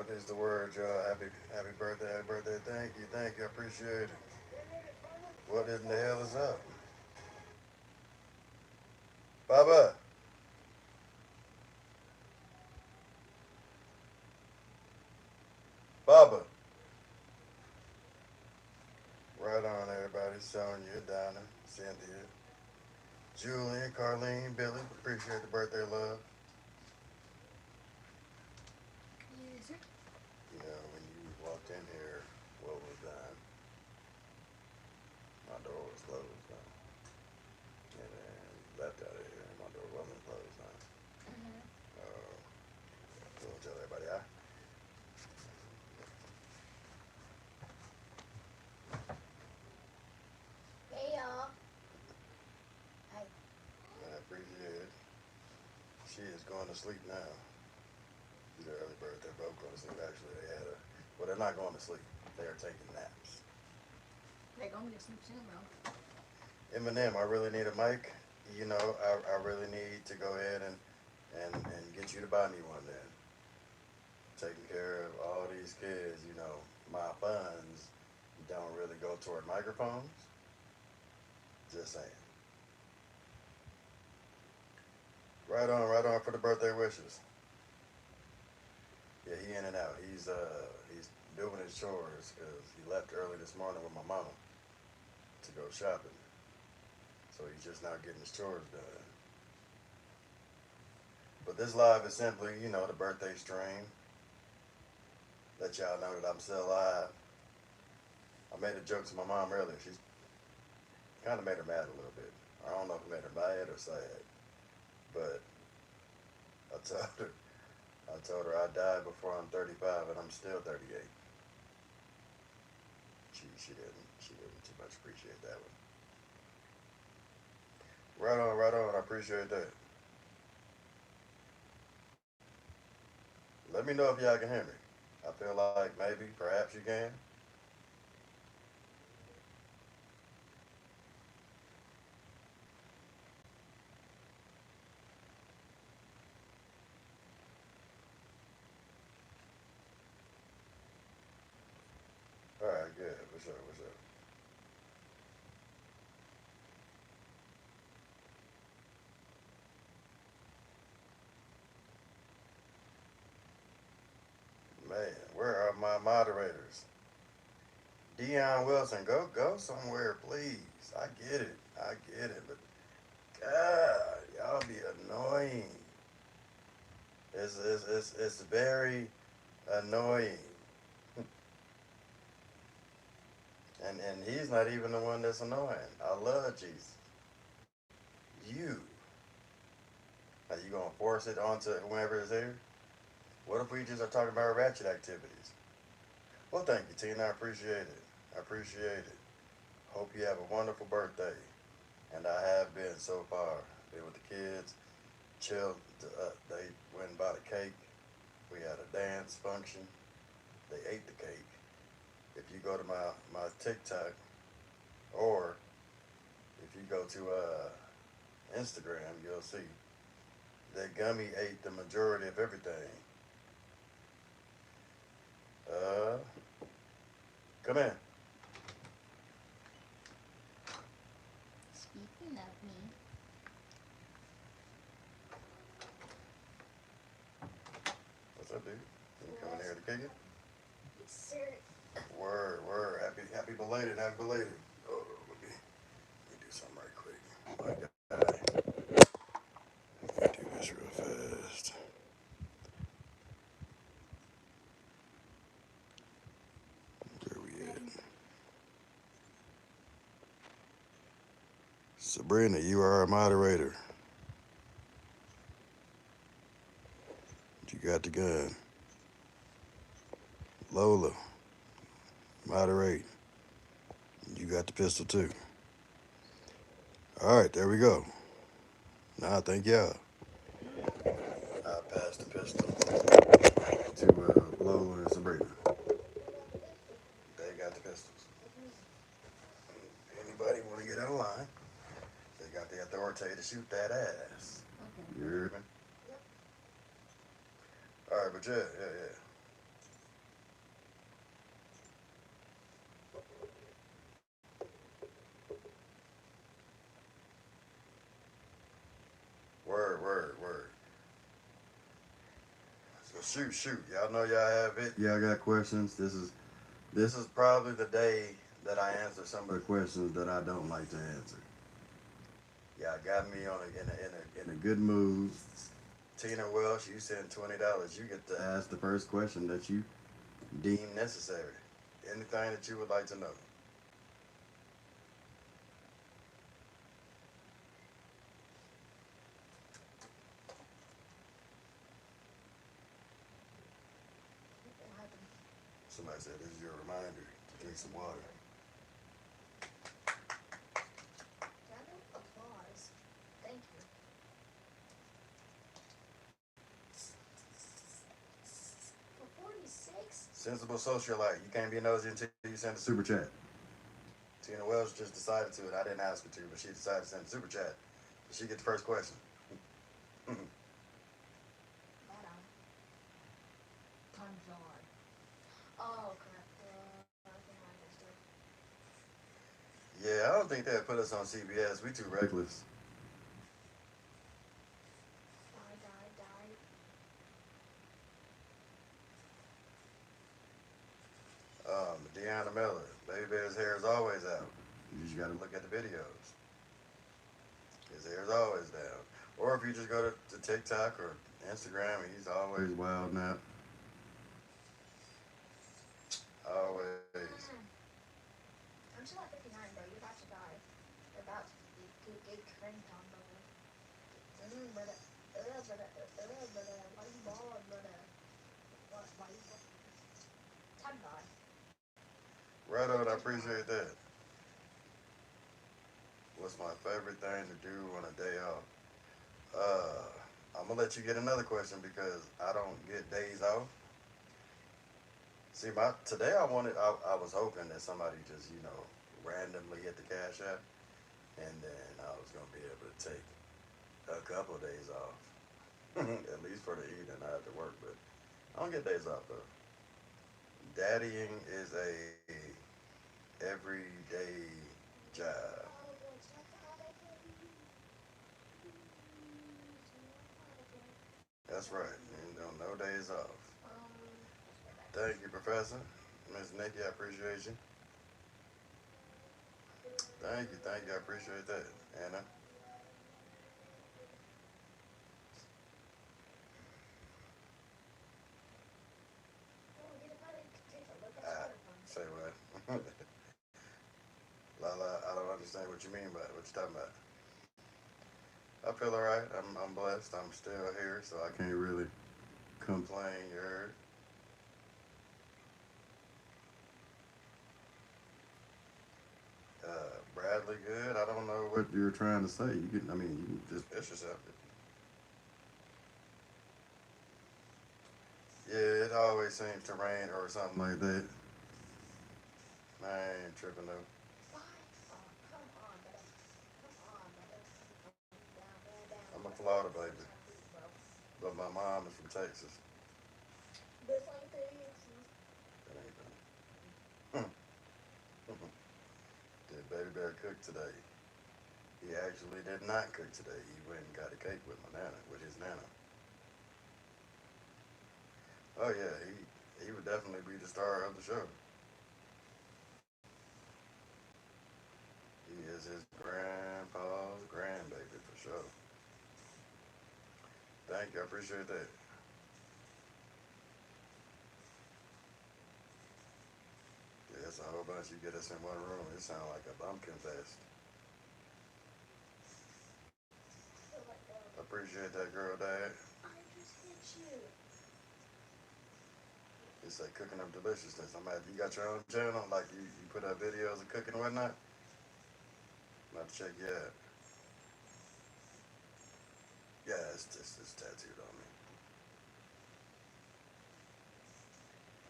What is the word, y'all? Happy birthday, happy birthday. Thank you, I appreciate it. What in the hell is up? Baba, Baba. Right on, everybody. Sonia, Donna, Cynthia, Julian, Carlene, Billy. Appreciate the birthday love. Yes, sir. You know, when you walked in here, what was done? My door was closed now. And then you left out of here, and my door wasn't closed now. Mm-hmm. So tell everybody, I Hey, y'all. Hey. appreciate it. She is going to sleep now. It's their early bird. They're both going to sleep. Actually, they had a. Well, they're not going to sleep. They are taking naps. They're gonna get some soon, though. Eminem, I really need a mic. You know, I really need to go ahead and get you to buy me one then. Taking care of all these kids, you know, my funds don't really go toward microphones. Just saying. Right on for the birthday wishes. Yeah, he in and out. He's doing his chores because he left early this morning with my mama to go shopping. So he's just now getting his chores done. But this live is simply, you know, the birthday stream. Let y'all know that I'm still alive. I made a joke to my mom earlier. She's kind of made her mad a little bit. I don't know if it made her mad or sad, but I told her, I told her I died before I'm 35 and I'm still 38. She didn't too much appreciate that one. Right on. I appreciate that. Let me know if y'all can hear me. I feel like maybe, perhaps you can. All right, good. What's up? What's up? Man, where are my moderators? Dion Wilson, go somewhere, please. I get it. I get it. But God, y'all be annoying. It's very annoying. And he's not even the one that's annoying. I love Jesus. You. Are you gonna force it onto whoever is here? What if we just are talking about ratchet activities? Well, thank you, Tina. I appreciate it. I appreciate it. Hope you have a wonderful birthday. And I have been so far. Been with the kids, chilled. They went and bought a cake. We had a dance function. They ate the cake. If you go to my TikTok or if you go to Instagram, you'll see that Gummy ate the majority of everything. Uh, Come in. Speaking of me, What's up, dude? You coming here to kick it? yes, sir. Word. Happy belated. Happy belated. Oh, let me do something right quick. My guy. Let me do this real fast. Where we at? Sabrina, you are our moderator. You got the gun. Lola, moderate. You got the pistol too. All right, there we go. Now, thank y'all. I passed the pistol to Lola and Sabrina. They got the pistols. Anybody want to get out of line? They got the authority to shoot that ass. Okay. You hear me? Yep. All right, but yeah. Shoot. Y'all know y'all have it. Y'all got questions. This is probably the day that I answer some of the questions that I don't like to answer. Y'all got me in a good mood. Tina Welsh, you send $20. You get to ask the first question that you deem necessary. Anything that you would like to know. What happened? Somebody said this is your reminder to drink some water. Round of applause. Thank you. For 46? Sensible socialite. You can't be nosy until you send a super chat. Tina Wells just decided to, and I didn't ask her to, but she decided to send a super chat. So she get the first question. That on. Time John. Oh, crap. Okay, I understood. Yeah, I don't think they'll put us on CBS. We too reckless. Die. Deanna Miller. Baby Bear's hair is always out. You just gotta look at the videos. His hair's always down. Or if you just go to TikTok or Instagram, he's always wild now. Always. I'm still at 59, bro. You're about to die. You're about to get cranked on, brother. Brother. Why you bald, brother? Why you bald? Time die. Right on, I appreciate that. What's my favorite thing to do on a day off? I'm gonna let you get another question because I don't get days off. See, my today I was hoping that somebody just randomly hit the cash app, and then I was gonna be able to take a couple of days off, at least for the evening. I have to work, but I don't get days off though. Daddying is a everyday job. That's right. No days off. Thank you, Professor. Miss Nikki, I appreciate you. Thank you. I appreciate that, Anna. Ah, say what? Lala, I don't understand what you mean by it. What you talking about? I feel alright. I'm blessed. I'm still here, so I can't really complain. You heard? Bradley, good. I don't know what you're trying to say. You can just piss yourself. Yeah, it always seems to rain or something like that. I ain't tripping though. Why? Oh, come on, brother. Come on, brother. I'm a Down. Florida baby, Bro. but my mom is from Texas. This like this. That ain't funny. Did Baby Bear cook today? He actually did not cook today. He went and got a cake with his nana. Oh yeah, he would definitely be the star of the show. He is his grandpa's grandbaby for sure. Thank you, I appreciate that. Yeah, it's a whole bunch. You get us in one room. It sounds like a bumpkin fest. Appreciate that, girl, dad. I just hit you. It's like cooking up deliciousness. You got your own channel, like you put up videos of cooking and whatnot. I'm about to check you out. Yeah, it's tattooed on me.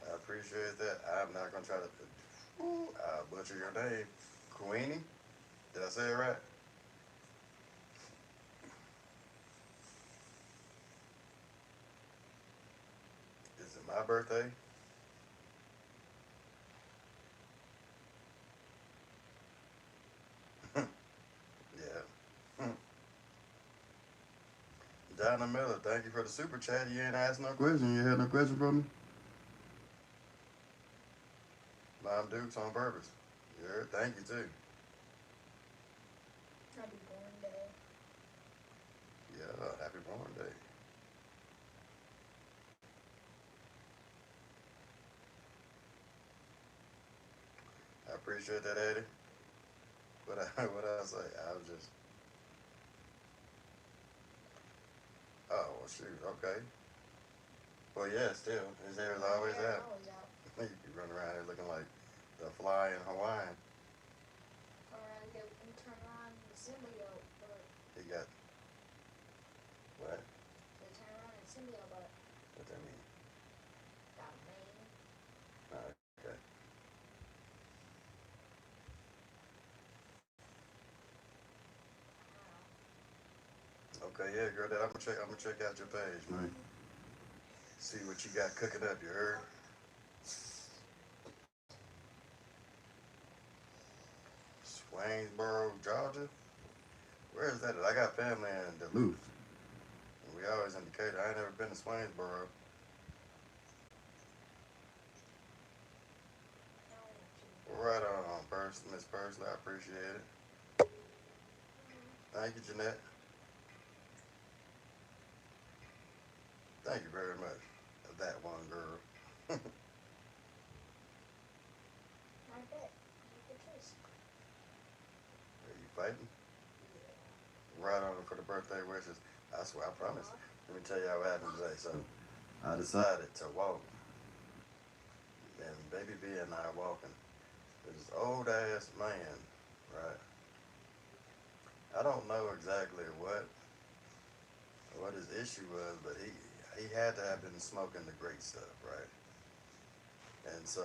I appreciate that. I'm not gonna try to butcher your name, Queenie. Did I say it right? Is it my birthday? Yeah. Donna Miller, thank you for the super chat. You ain't asked no question. You had no question for me? Mom Dukes on purpose. You heard? Thank you too. Happy born day. Yeah, happy born day. I appreciate that, Eddie. What I say? I was just, oh well, shoot, okay. Well, yeah, still, his hair is My always hair is out. always out. You be running around here looking like the fly in Hawaii. Turn around, go and turn around and symbiote, but He got what? they turn around and symbiote, but What that mean? got a mane. Oh, okay. Okay, yeah, girl. That I'm gonna check. I'm gonna check out your page, man. See what you got cooking up. You heard? Swainsboro, Georgia. Where is that at? I got family in Duluth. And we always in Decatur. I ain't never been to Swainsboro. Right on, Miss Pursley. I appreciate it. Thank you, Jeanette. Thank you very much. That one girl. Are I bet. Make the choice. you fighting? Right on for the birthday wishes. I swear, I promise. Let me tell you what happened today. So, I decided to walk, and Baby B and I are walking. This old ass man, right? I don't know exactly what his issue was, but he had to have been smoking the great stuff, right? And so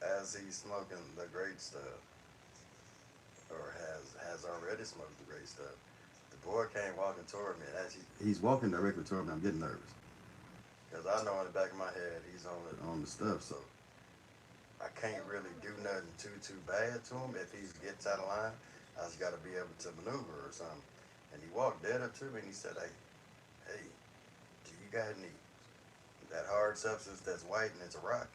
as he's smoking the great stuff, or has already smoked the great stuff, the boy came walking toward me, and as he's walking directly toward me, I'm getting nervous because I know in the back of my head he's on the stuff, so I can't really do nothing too bad to him if he gets out of line. I just got to be able to maneuver or something. And he walked dead up to me and he said, hey, do you got any that hard substance that's white and it's a rock?"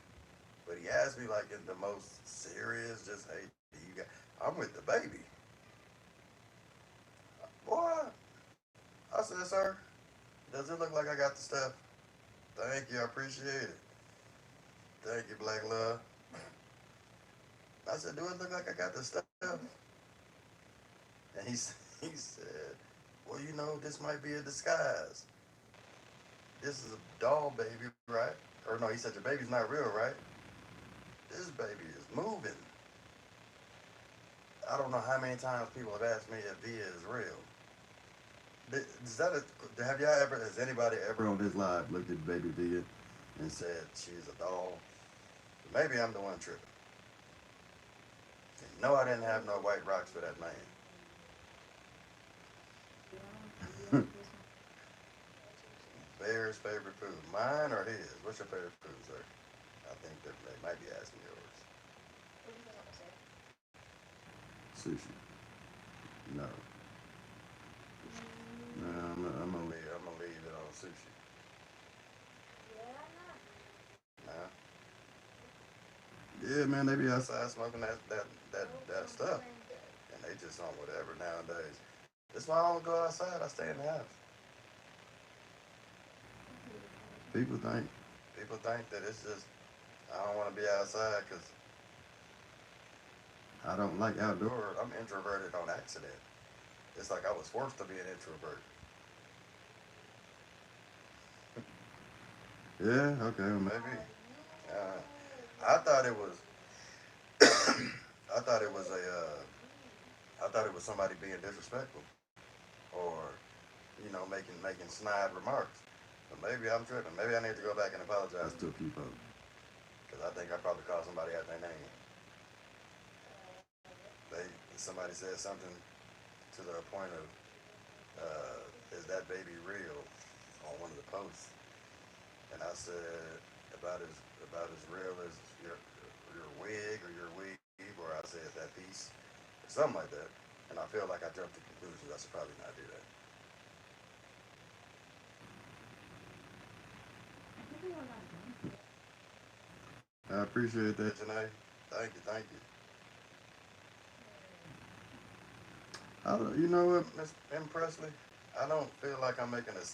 But he asked me like in the most serious, just, "Hey, do you got?" I'm with the baby, boy. I said, "Sir, does it look like I got the stuff?" "Thank you, I appreciate it. Thank you, Black Love." I said, "Do it look like I got the stuff?" And he said, "Well, this might be a disguise. This is a doll baby, right?" Or no, he said, "Your baby's not real, right?" This baby is moving. I don't know how many times people have asked me if Via is real. Is that have y'all ever, has anybody ever on this live looked at baby Via and said she's a doll? Maybe I'm the one tripping. No, I didn't have no white rocks for that man. Bear's favorite food, mine or his? What's your favorite food, sir? I think that they might be asking yours. What do you think I'm gonna say? Sushi. No. No, I'm gonna leave it on sushi. Yeah, nah. Nah. Yeah, man, they be outside smoking that stuff, and they just on whatever nowadays. That's why I don't go outside. I stay in the house. People think people think that it's just I don't want to be outside because I don't like outdoor. I'm introverted on accident. It's like I was forced to be an introvert. Yeah, okay, well maybe. Uh, I thought it was. I thought it was I thought it was somebody being disrespectful, or making snide remarks. But maybe I'm tripping. Maybe I need to go back and apologize to a few folks because I think I probably called somebody out their name. They Somebody said something to the point of, "Is that baby real?" on one of the posts, and I said about as real as your wig or your weave, or I said that piece, or something like that. And I feel like I jumped to conclusions. I should probably not do that. appreciate that, Janae. Thank you, thank you. You know what, Miss M. Presley? I don't feel like I'm making a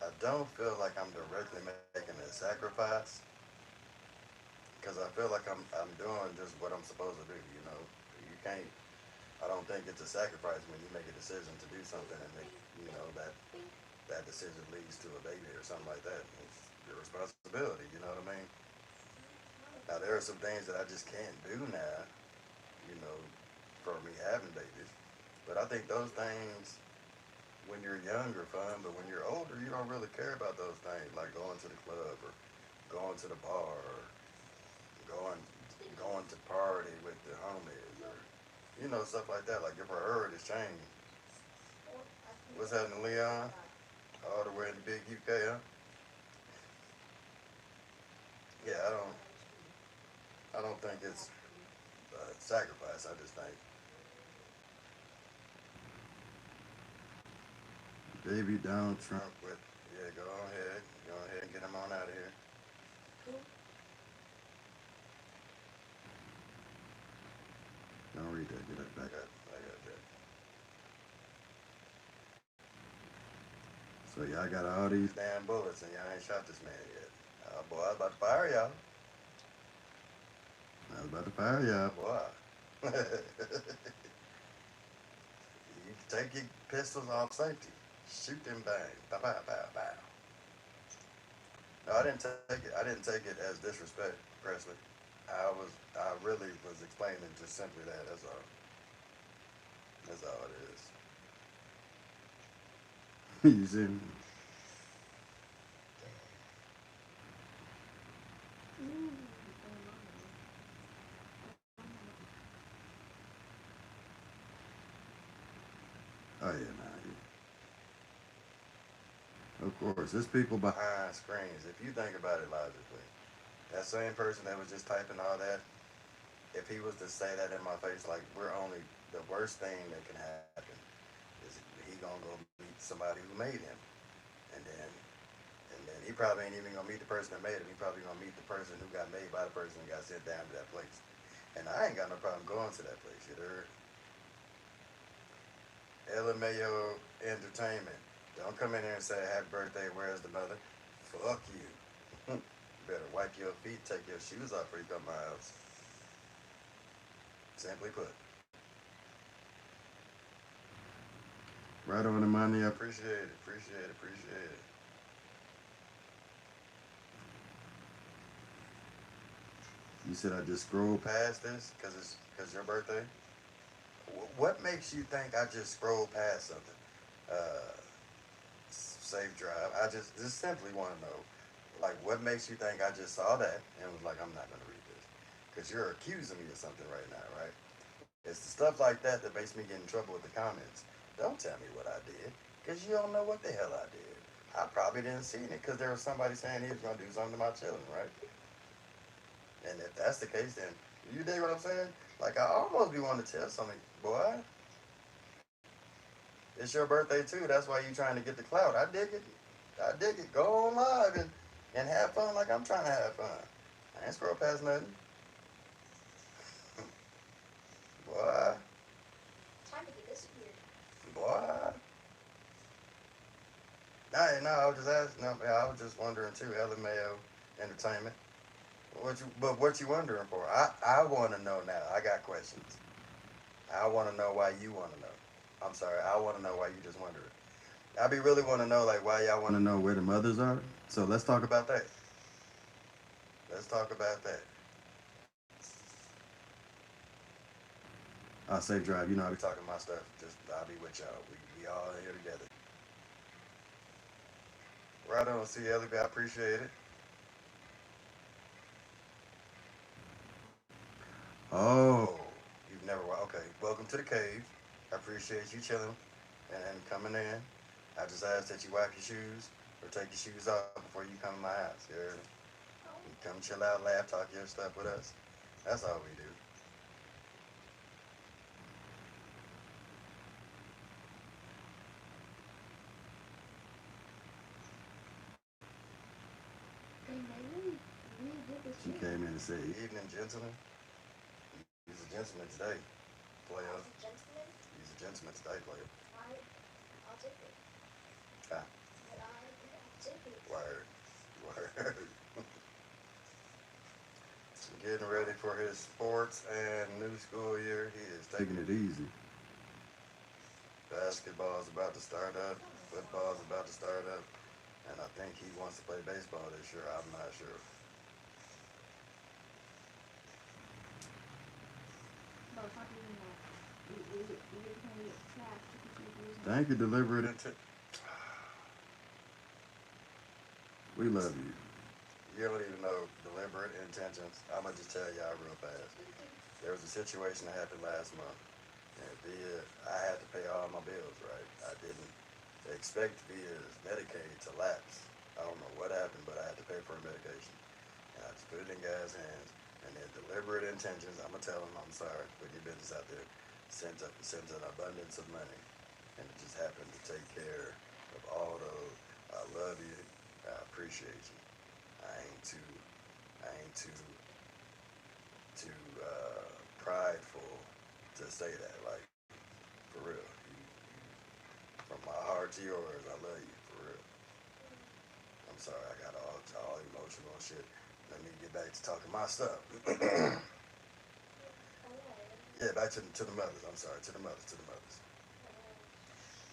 I don't feel like I'm directly making a sacrifice because I feel like I'm doing just what I'm supposed to do. You know, you can't. I don't think it's a sacrifice when you make a decision to do something and make that decision leads to a baby or something like that. It's your responsibility. You know what I mean? Now there are some things that I just can't do now. You know, for me having babies. But I think those things when you're younger fun, but when you're older, you don't really care about those things like going to the club or going to the bar or going going to party with the homies or stuff like that. Like your priorities change. What's happening, Leon? All the way in the big UK, huh? Yeah, I don't think it's a sacrifice. I just think baby Donald Trump with yeah, go ahead and get him on out of here. Don't read that. Get it back up. I got that. So y'all got all these damn bullets and y'all ain't shot this man yet. Oh boy, I was about to fire y'all. I was about to fire y'all, boy. You can take your pistols off safety. Shoot them bang. Bow bow bow bow. No, I didn't take it. I didn't take it as disrespect, Presley. I really was explaining just simply that. That's all. That's all it is. You see me? Oh yeah, nah. Of course, there's people behind screens. If you think about it logically, that same person that was just typing all that, if he was to say that in my face, like we're only the worst thing that can happen is he gonna go meet somebody who made him, and then he probably ain't even gonna meet the person that made him. He probably gonna meet the person who got made by the person who got sent down to that place. And I ain't got no problem going to that place. You heard? LMAO Entertainment. Don't come in here and say happy birthday. Where's the mother? Fuck you. Better wipe your feet, take your shoes off before you come to my house. Simply put. Right on the money. I appreciate it. Appreciate it. Appreciate it. You said I just scrolled past this because your birthday. What makes you think I just scrolled past something? Uh, Safe drive. I just simply want to know, like, what makes you think I just saw that and was like, I'm not gonna read this, because you're accusing me of something right now, right? It's the stuff like that that makes me get in trouble with the comments. Don't tell me what I did, because you don't know what the hell I did. I probably didn't see it because there was somebody saying he was gonna do something to my children, right? And if that's the case, then you dig what I'm saying? Like I almost be wanting to tell something, boy. It's your birthday too. That's why you trying to get the clout. I dig it. I dig it. Go on live and have fun like I'm trying to have fun. I ain't scroll past nothing. Boy, Time to get disappeared. boy. Nah, no, I was just asking. No, I was just wondering too. LMAO Entertainment. What you wondering for? I want to know now. I got questions. I want to know why you want to know. I'm sorry. I want to know why you just wondering. I be really want to know like why y'all want to know where the mothers are. So let's talk about that. Let's talk about that. Safe drive. You know I be talking my stuff. Just I'll be with y'all. We all here together. Right on, see Ellie. I appreciate it. Oh, you've never. Okay, welcome to the cave. I appreciate you chilling and coming in. I just ask that you wipe your shoes or take your shoes off before you come to my house. You come chill out, laugh, talk your stuff with us. That's all we do. just said evening, gentlemen. He's a gentleman today, player. I was a gentleman. He's a gentleman today, player. I'll take it. Ah, I'll take it. word, word. Getting ready for his sports and new school year. He is taking it easy. Basketball's about to start up. Football's about to start up. And I think he wants to play baseball this year. I'm not sure. Thank you, deliberate intent. We love you. You don't even know deliberate intentions. I'm gonna just tell y'all real fast. There was a situation that happened last month, and I had to pay all my bills. Right, I didn't expect Via's Medicaid to lapse. I don't know what happened, but I had to pay for her medication, and I just put it in God's hands. And then deliberate intentions. I'm gonna tell him I'm sorry. Put your business out there. Sent an abundance of money, and it just happened to take care of all those. I love you. I appreciate you. I ain't too, I ain't too prideful to say that. Like for real, from my heart to yours, I love you for real. I'm sorry, I got all emotional and shit. Let me get back to talking my stuff. Yeah, back to the mothers. I'm sorry, to the mothers.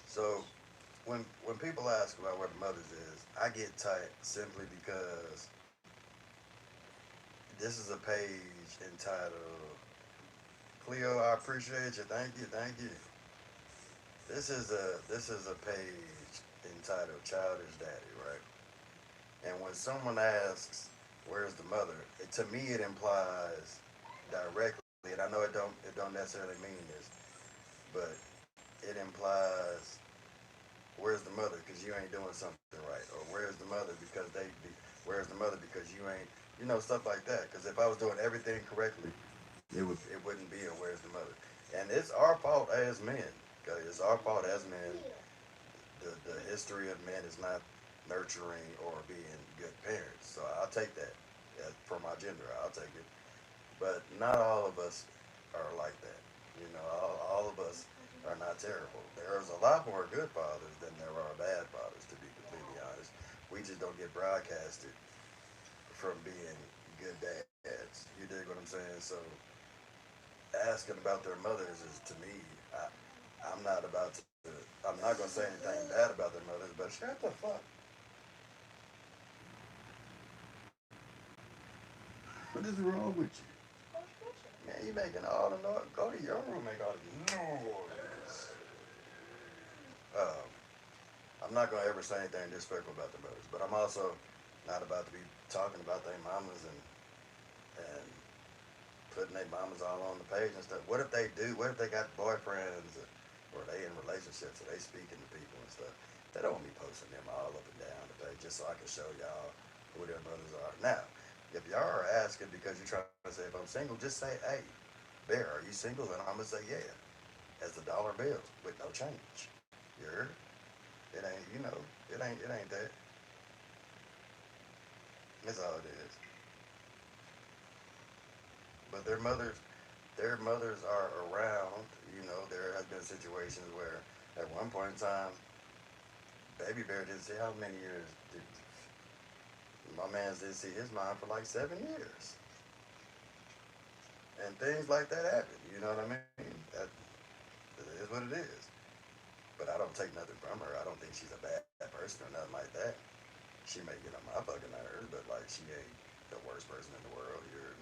So when people ask about where the mothers is, I get tight simply because this is a page entitled Cleo. I appreciate you. Thank you. This is a page entitled Childish Daddy, right? And when someone asks, "Where's the mother?" To me it implies directly, and I know it don't necessarily mean this, but it implies where's the mother because you ain't doing something right, or where's the mother because where's the mother because you ain't, stuff like that. Because if I was doing everything correctly, it wouldn't be a where's the mother, and it's our fault as men. Okay, it's our fault as men. The history of men is not nurturing or being good parents. So I'll take that for my gender. I'll take it. But not all of us are like that. All of us are not terrible. There's a lot more good fathers than there are bad fathers, to be completely honest. We just don't get broadcasted from being good dads. You dig what I'm saying? So asking about their mothers is to me, I'm not about to. I'm not gonna say anything bad about their mothers, but shut the fuck. What is wrong with you? Man, you making all the noise. Go to your room, make all the noise. Um, I'm not gonna ever say anything disrespectful about the mothers, but I'm also not about to be talking about their mamas and putting their mamas all on the page and stuff. What if they do? What if they got boyfriends or they in relationships or they speaking to people and stuff? They don't want me posting them all up and down the page just so I can show y'all who their mothers are. Now, if y'all are asking because you're trying to say if I'm single, just say, hey, Bear, are you single? And I'm gonna say, yeah, as a dollar bill with no change. You heard? It ain't, it ain't that. That's all it is. But their mothers are around. There has been situations where at one point in time, Baby Bear didn't see how many years. My man's didn't see his mom for like 7 years, and things like that happen. You know what I mean? That it is what it is. But I don't take nothing from her. I don't think she's a bad person or nothing like that. She may get on my fucking nerves, but like she ain't the worst person in the world. Here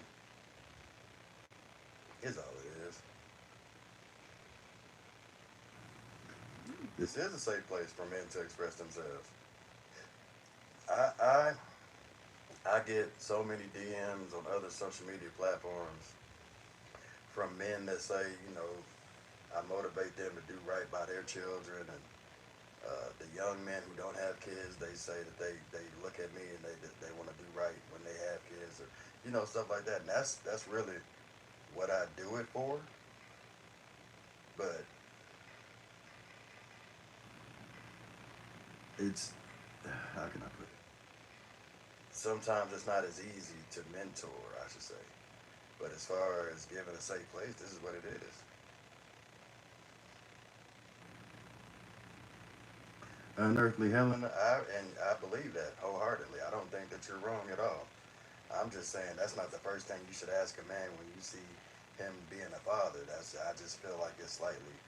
is all it is. This is a safe place for men to express themselves. I I I get so many DMs on other social media platforms from men that say, I motivate them to do right by their children, and the young men who don't have kids, they say that they look at me and they want to do right when they have kids, or stuff like that. And that's really what I do it for. But it's how can I put it? sometimes it's not as easy to mentor, I should say. But as far as giving a safe place, this is what it is. Unearthly Helen, I believe that wholeheartedly. I don't think that you're wrong at all. I'm just saying that's not the first thing you should ask a man when you see him being a father. That's I just feel like it's slightly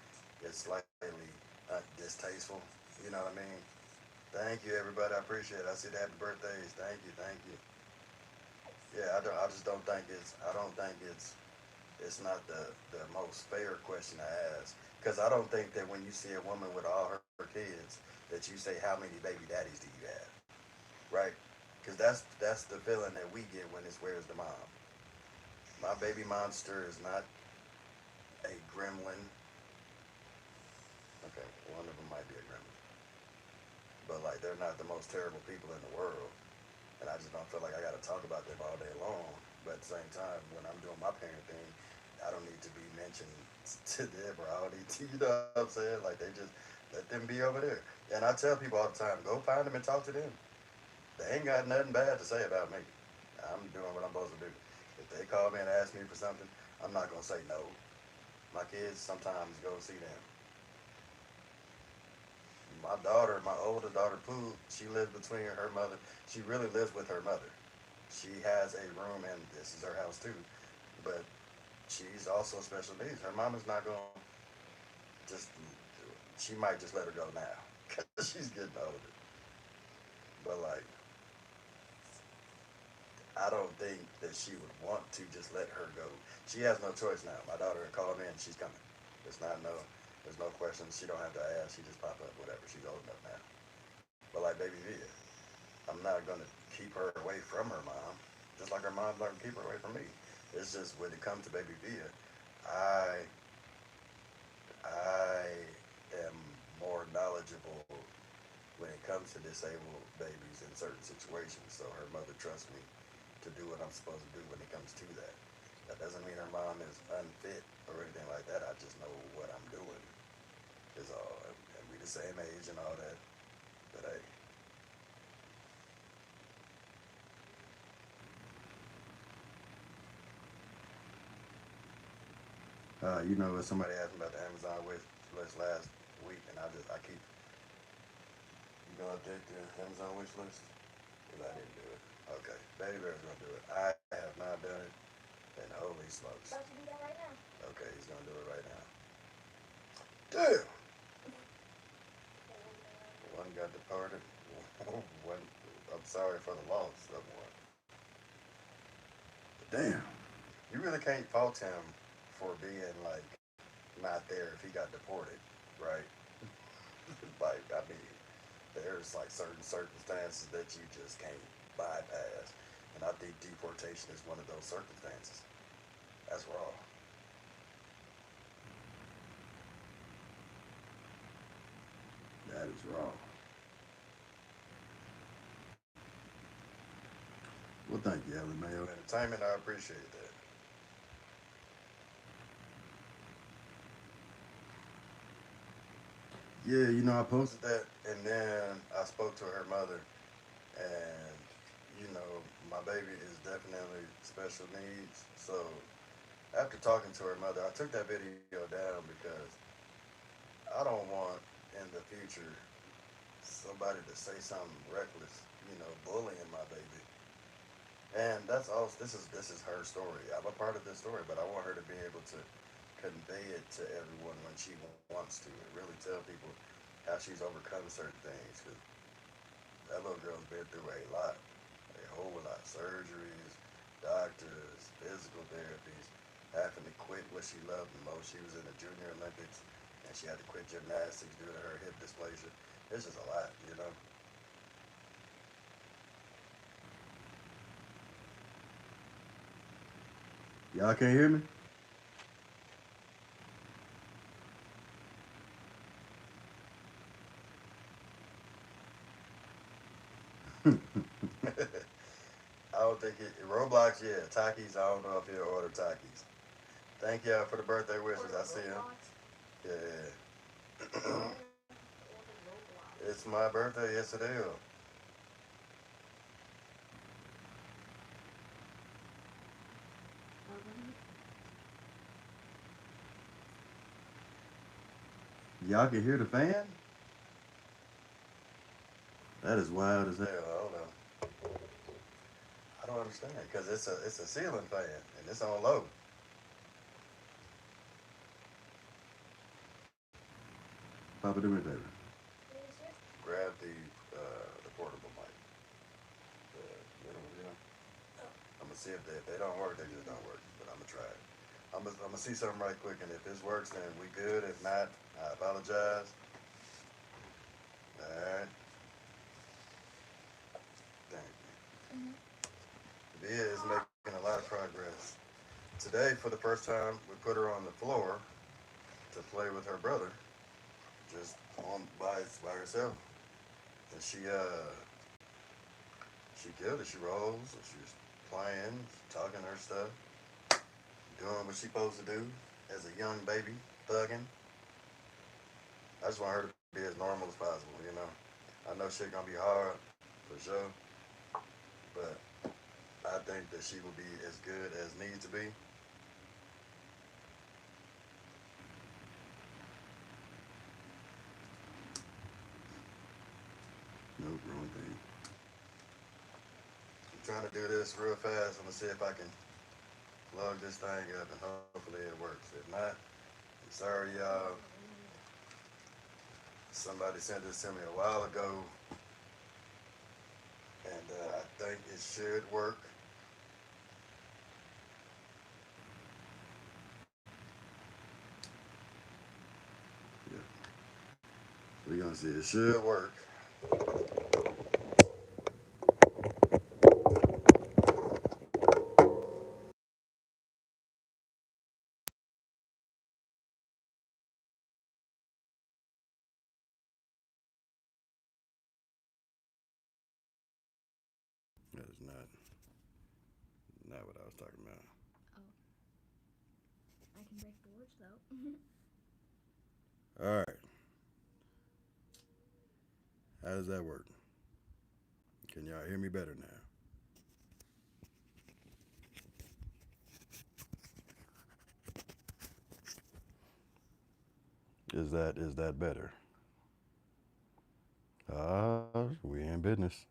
distasteful. You know what I mean? Thank you, everybody. I appreciate it. I see the happy birthdays. Thank you, thank you. Yeah, I don't. I just don't think it's. I don't think it's not the most fair question to ask because I don't think that when you see a woman with all her kids that you say how many baby daddies do you have, right? Because that's the feeling that we get when it's where's the mom. My baby monster is not a gremlin. Okay, one of them might be a gremlin, but like they're not the most terrible people in the world, and I just don't feel like I got to talk about them all day long. But at the same time, when I'm doing my parent thing, I don't need to be mentioned to them, or I don't need to, you know what I'm saying? Like they just let them be over there. And I tell people all the time, go find them and talk to them. They ain't got nothing bad to say about me. I'm doing what I'm supposed to do. If they call me and ask me for something, I'm not gonna say no. My kids sometimes go see them. My daughter, my older daughter Pooh, she lives between her mother. She really lives with her mother. She has a room, and this is her house too. But she's also special needs. Her mama's not gonna just. She might just let her go now because she's getting older. But like, I don't think that she would want to just let her go. She has no choice now. My daughter called me and she's coming. It's not no. There's no questions. She don't have to ask. She just pop up. Whatever. She's old enough now. But like baby Via, I'm not gonna keep her away from her mom. Just like her mom's not gonna keep her away from me. It's just when it comes to baby Via, I I am more knowledgeable when it comes to disabled babies in certain situations. So her mother trusts me to do what I'm supposed to do when it comes to that. That doesn't mean her mom is unfit or anything like that. I just know what I'm doing is all. And we the same age and all that. But hey, you know, somebody asked me about the Amazon wish list last week, and I keep you gonna update the Amazon wish list? Cause I didn't do it. Okay, Baby Bear's gonna do it. I have not done it, and holy smokes. About to do that right now. Okay, he's gonna do it right now. Damn. One got departed. One. I'm sorry for the loss of one. But damn. You really can't fault him for being like not there if he got deported, right? Like I mean, there's like certain circumstances that you just can't bypass, and I think deportation is one of those circumstances. That's raw. That is raw. Well, thank you, Ellie Mayo Entertainment. I appreciate that. Yeah, you know, I posted that, and then I spoke to her mother, and you know, my baby is definitely special needs. So after talking to her mother, I took that video down because I don't want in the future somebody to say something reckless, you know, bullying my baby. And that's all. This is her story. I'm a part of this story, but I want her to be able to convey it to everyone when she wants to, and really tell people how she's overcome certain things. Because that little girl's been through a lot, a whole lot, surgeries, doctors, physical therapies, having to quit what she loved the most. She was in the Junior Olympics, and she had to quit gymnastics due to her hip dysplasia. It's just a lot, you know. Y'all can't hear me? I don't think it. Roblox, yeah. Takis, I don't know if he'll order Takis. Thank y'all for the birthday wishes. Order I see him. Roblox. Yeah. Order Roblox. It's my birthday. Yes, it is. Y'all can hear the fan? That is wild as hell. Hold on. I don't understand because it's a ceiling fan and it's on low. Papa, do me a favor. Yes, sir. Grab the portable mic. The little, you know. Oh. I'm gonna see if they don't work. They just don't work. But I'm gonna try it. I'm gonna see something right quick, and if this works, then we good. If not, I apologize. All right. Thank you. Mm-hmm. Via is making a lot of progress. Today, for the first time, we put her on the floor to play with her brother, just on by herself, and she killed it. She rolls. She was playing, talking her stuff, doing what she supposed to do as a young baby, thugging. I just want her to be as normal as possible, you know. I know shit gonna be hard for sure, but I think that she will be as good as needs to be. Nope, wrong thing. I'm trying to do this real fast. I'm gonna see if I can plug this thing up and hopefully it works. If not, I'm sorry, y'all. Somebody sent this to me a while ago, and I think it should work. Yeah, we're gonna see. It should work. That is not what I was talking about. Oh, I can break boards though. All right, how does that work? Can y'all hear me better now? Is that better? We in business.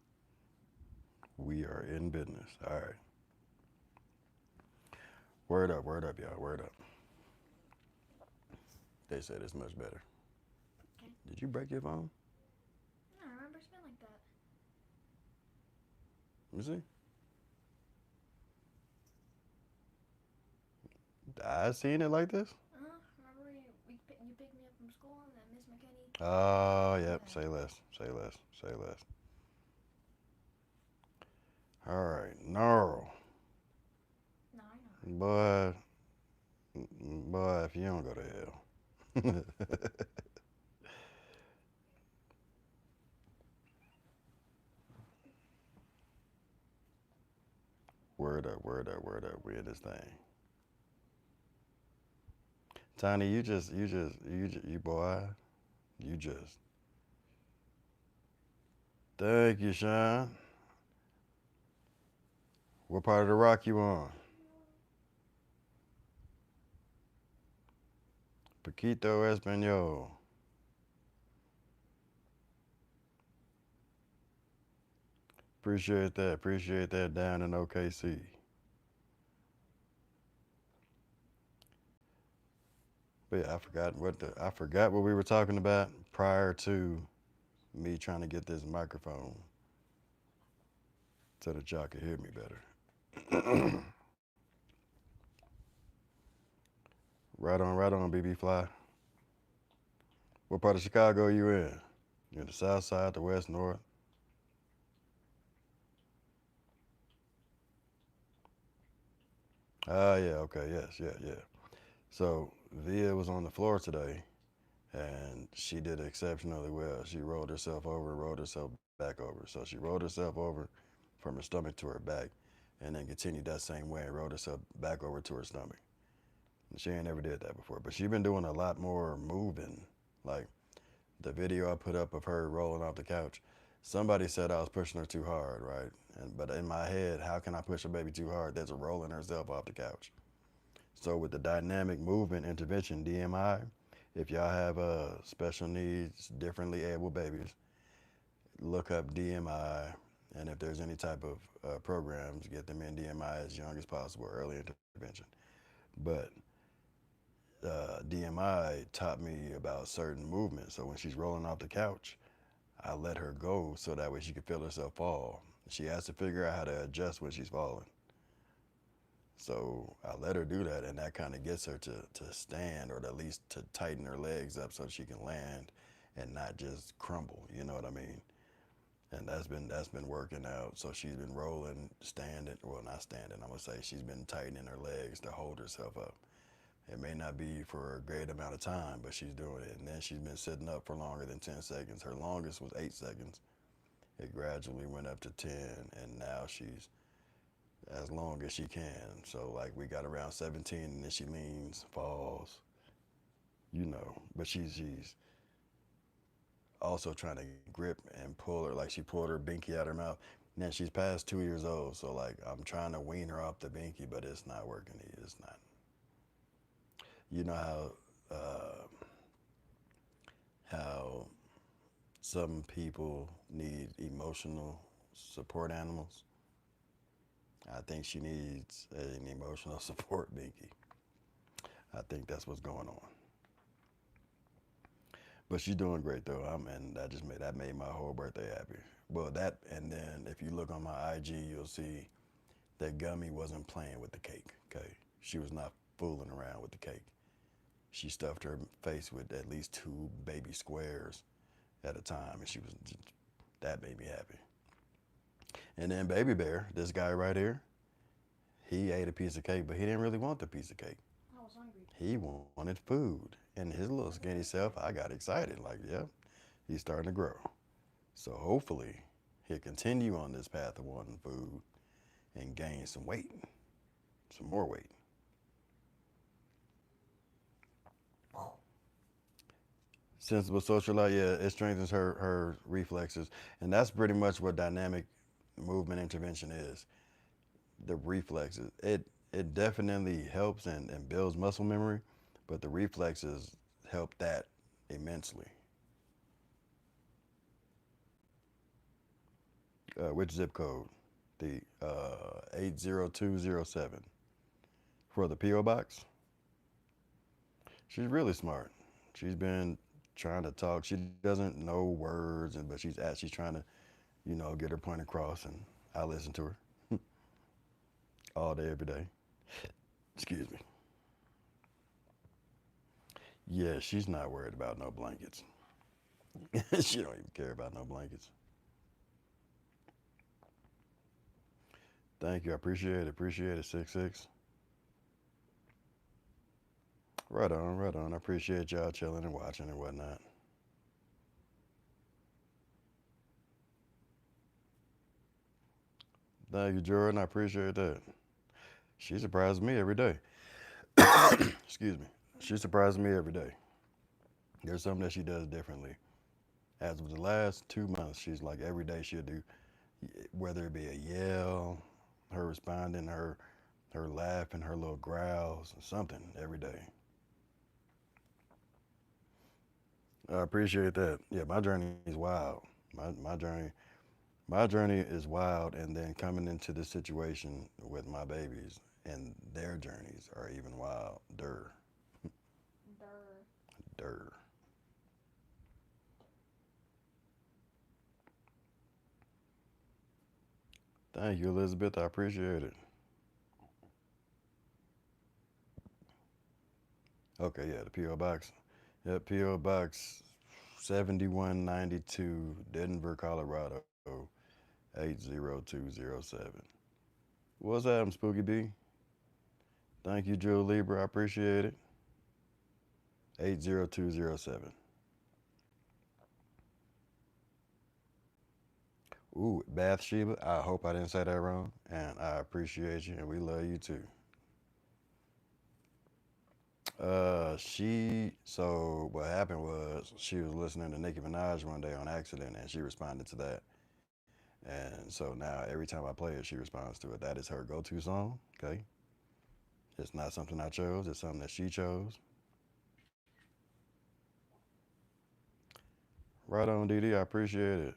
We are in business. All right. Word up, y'all. Word up. They said it's much better. Okay. Did you break your phone? I don't remember it's been like that. Let me see. I seen it like this. Remember you picked me up from school and then Miss McKinney. Oh, yep. Yeah. Say less. Say less. Say less. All right. No. No, I know. Boy, boy, if you don't go to hell. Word up, word up, word up. We in this thing. Tiny, you boy, you just. Thank you, Sean. What part of the rock you on? Paquito Espanol. Appreciate that. Appreciate that down in OKC. But yeah, I forgot what we were talking about prior to me trying to get this microphone so that y'all could hear me better. Right on, BB Fly. What part of Chicago are you in? You in the south side, the west, north? Ah, yeah, okay, yes, yeah, yeah. So Via was on the floor today, and she did exceptionally well. She rolled herself over and rolled herself back over. So she rolled herself over from her stomach to her back, and then continued that same way and rolled herself back over to her stomach. And she ain't never did that before, but she been doing a lot more moving. Like the video I put up of her rolling off the couch. Somebody said I was pushing her too hard, right? But in my head, how can I push a baby too hard? That's rolling herself off the couch. So with the dynamic movement intervention (DMI), If y'all have special needs, differently able babies, look up DMI, and if there's any type of programs, get them in DMI as young as possible, early intervention. But DMI taught me about certain movements. So when she's rolling off the couch, I let her go so that way she can feel herself fall. She has to figure out how to adjust when she's falling. So I let her do that, and that kind of gets her to stand or at least to tighten her legs up so she can land and not just crumble. You know what I mean? And that's been working out. So she's been rolling, standing. Well, not standing. I'm gonna say she's been tightening her legs to hold herself up. It may not be for a great amount of time, but she's doing it. And then she's been sitting up for longer than 10 seconds. Her longest was 8 seconds. It gradually went up to 10, and now she's as long as she can. So like we got around 17, and then she leans, falls, But she's also trying to grip and pull her, like she pulled her binky out her mouth. Now she's past 2 years old, so like I'm trying to wean her off the binky, but it's not working. It's not. You know how some people need emotional support animals. I think she needs an emotional support binky. I think that's what's going on. But she's doing great though. And that made my whole birthday happy. Well, that and then if you look on my IG, you'll see that Gummy wasn't playing with the cake. Okay, she was not fooling around with the cake. She stuffed her face with at least two baby squares at a time, and that made me happy. And then Baby Bear, this guy right here, he ate a piece of cake, but he didn't really want the piece of cake. I was hungry. He wanted food. And his little skinny self, I got excited. Like, yep, he's starting to grow. So hopefully he'll continue on this path of wanting food and gain some weight, some more weight. Sensible social life, yeah, it strengthens her reflexes. And that's pretty much what dynamic movement intervention is. The reflexes. It definitely helps and builds muscle memory, but the reflexes help that immensely. Which zip code? The 80207 for the PO box. She's really smart. She's been trying to talk. She doesn't know words, but she's trying to, get her point across, and I listen to her all day, every day. Excuse me. Yeah, she's not worried about no blankets. She don't even care about no blankets. Thank you. I appreciate it. Appreciate it. 6-6. Right on. Right on. I appreciate y'all chilling and watching and whatnot. Thank you, Jordan. I appreciate that. She surprises me every day. Excuse me. She surprises me every day. There's something that she does differently. As of the last 2 months, she's like every day she'll do, whether it be a yell, her responding, her laughing, her little growls, something every day. I appreciate that. Yeah, my journey is wild. My journey is wild, and then coming into this situation with my babies and their journeys are even wilder. Durr. Der. Thank you, Elizabeth. I appreciate it. Okay, yeah, the PO box. Yeah, PO box 7192, Denver, Colorado 80207. What's happening, Spooky B? Thank you, Joe Libra. I appreciate it. 80207. Ooh, Bathsheba. I hope I didn't say that wrong. And I appreciate you, and we love you too. So what happened was she was listening to Nicki Minaj one day on accident, and she responded to that. And so now every time I play it, she responds to it. That is her go-to song. Okay, it's not something I chose. It's something that she chose. Right on, DD. I appreciate it.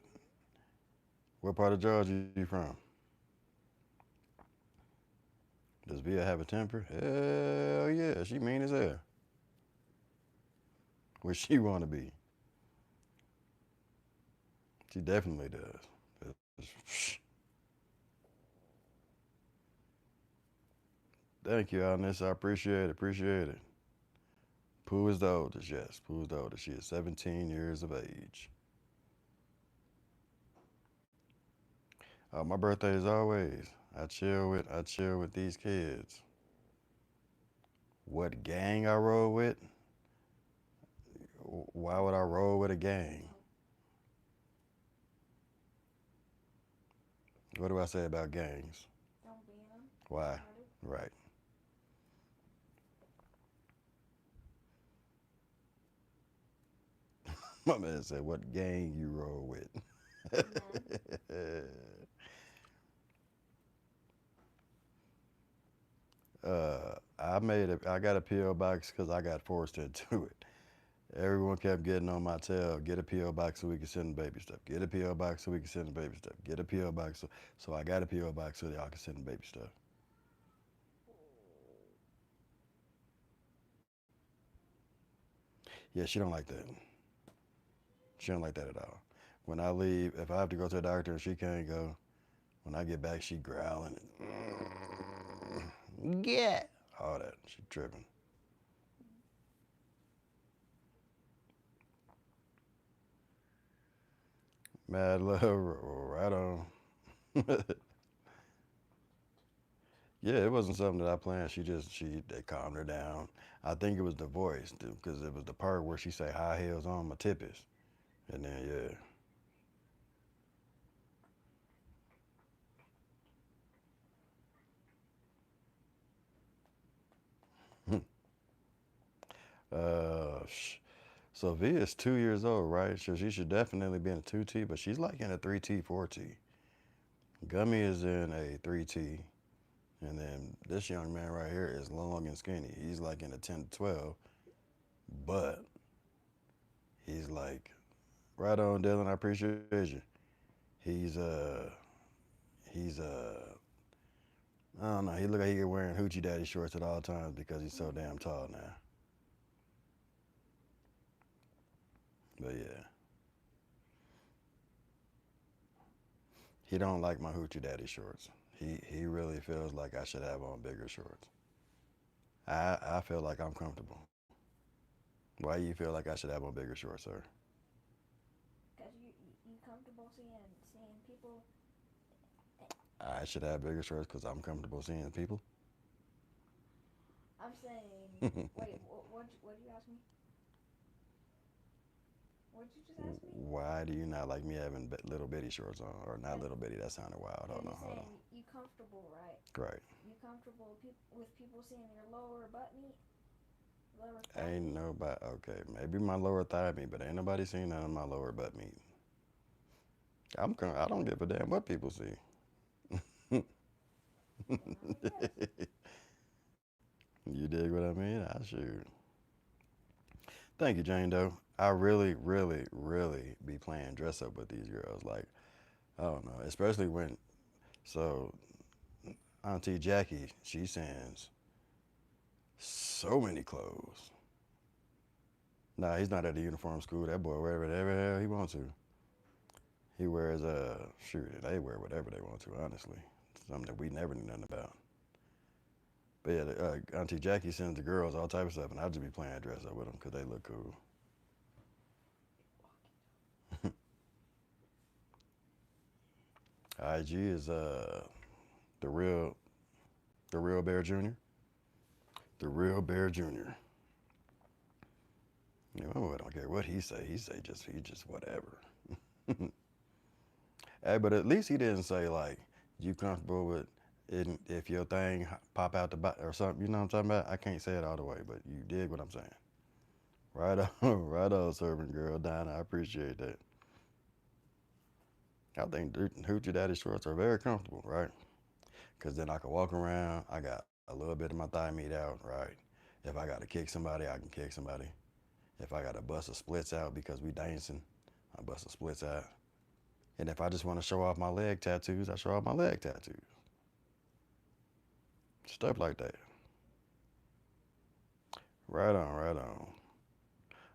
What part of Georgia you from? Does Via have a temper? Hell yeah, she mean as hell. What she want to be? She definitely does. Thank you, Alness. I appreciate it. Appreciate it. Pooh is the oldest, yes. Pooh is the oldest. She is 17 years of age. My birthday is always. I chill with these kids. What gang I roll with? Why would I roll with a gang? What do I say about gangs? Don't be in them. Why? Retarded. Right. My man said, "What gang you roll with?" None. I got a PO box because I got forced into it. Everyone kept getting on my tail. Get a PO box so we can send the baby stuff. Get a PO box so we can send the baby stuff. Get a PO box so I got a PO box so y'all can send the baby stuff. Yeah, she don't like that. She don't like that at all. When I leave, if I have to go to the doctor and she can't go, when I get back, she growling and yeah, all that. She tripping. Mad love, right on. Yeah, it wasn't something that I planned. She they calmed her down. I think it was the voice because it was the part where she say high heels on my tippies, and then yeah. Sh- so V is 2 years old, right? So she should definitely be in a 2T, but she's like in a 3T, 4T. Gummy is in a 3T, and then this young man right here is long and skinny. He's like in a 10 to 12, but he's like right on, Dylan. I appreciate you. He's he's I don't know. He look like he wearing hoochie daddy shorts at all times because he's so damn tall now. But yeah, he don't like my hoochie daddy shorts. He really feels like I should have on bigger shorts. I feel like I'm comfortable. Why do you feel like I should have on bigger shorts, sir? Cause you comfortable seeing people. I should have bigger shorts because I'm comfortable seeing people. I'm saying. Wait. What did you ask me? What did you just ask me? Why do you not like me having little bitty shorts on, or not little bitty? That sounded wild. Cause Hold you're on, hold on. saying you comfortable, right? Right. You comfortable with people seeing your lower butt meat, lower thigh Ain't meat. nobody. Okay, maybe my lower thigh meat, but ain't nobody seen none of my lower butt meat. I don't give a damn what people see. Yes. You dig what I mean? I shoot. Thank you, Jane Doe. I really, really, really be playing dress up with these girls. Like, I don't know, especially when, so Auntie Jackie, she sends so many clothes. Nah, he's not at the uniform school. That boy wear whatever the hell he wants to. He wears shoot, they wear whatever they want to. Honestly, something that we never knew nothing about. But yeah, Auntie Jackie sends the girls all type of stuff, and I just be playing dress up with them because they look cool. IG is the real the real Bear Junior. The real Bear Junior. You know, I don't care what he say. He just whatever. Hey, but at least he didn't say like you comfortable with it if your thing pop out the bottom or something. You know what I'm talking about? I can't say it all the way, but you dig what I'm saying. Right on, right on, servant girl, Dinah. I appreciate that. I think hoochie daddy shorts are very comfortable, right? Because then I can walk around. I got a little bit of my thigh meat out, right? If I got to kick somebody, I can kick somebody. If I got to bust a splits out because we dancing, I bust a split side. And if I just want to show off my leg tattoos, I show off my leg tattoos. Stuff like that. Right on, right on.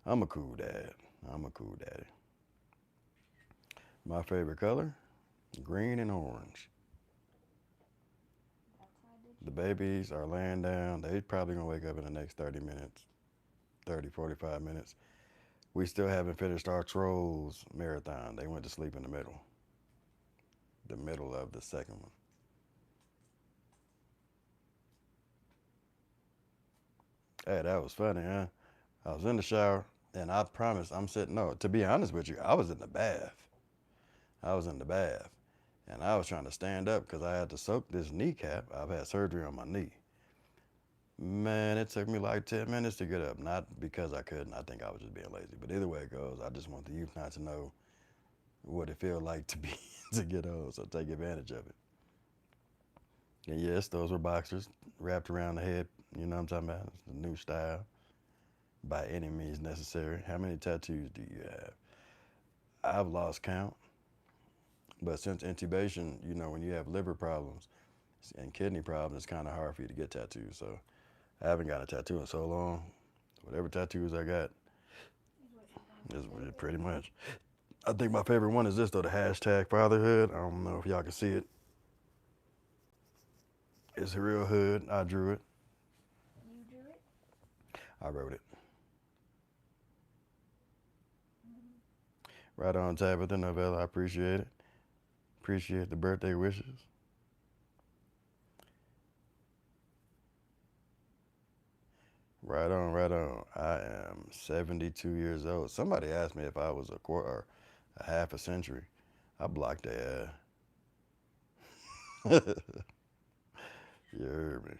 I'm a cool dad. I'm a cool daddy. My favorite color? Green and orange. That's how I did The you. babies are laying down. They probably gonna wake up in the next 30 minutes, 30, 45 minutes. We still haven't finished our Trolls marathon. They went to sleep in the middle of the second one. Hey, that was funny, huh? I was in the shower, and I promise I'm sitting. No, to be honest with you, I was in the bath. I was in the bath, and I was trying to stand up because I had to soak this kneecap. I've had surgery on my knee. Man, it took me like 10 minutes to get up. Not because I couldn't. I think I was just being lazy. But either way it goes, I just want the youth not to know what it feels like to be to get old. So take advantage of it. And yes, those were boxers wrapped around the head. You know what I'm talking about? It's the new style. By any means necessary. How many tattoos do you have? I've lost count. But since intubation, you know, when you have liver problems and kidney problems, it's kind of hard for you to get tattoos. So I haven't got a tattoo in so long. Whatever tattoos I got Is what you're gonna is stay with. pretty much. I think my favorite one is this though, the hashtag fatherhood. I don't know if y'all can see it. It's a real hood. I drew it. You drew it? I wrote it. Mm-hmm. Right on Tabitha Novella. I appreciate it. Appreciate the birthday wishes. Right on, right on. I am 72 years old. Somebody asked me if I was a quarter or a half a century. I blocked their ass. You heard me.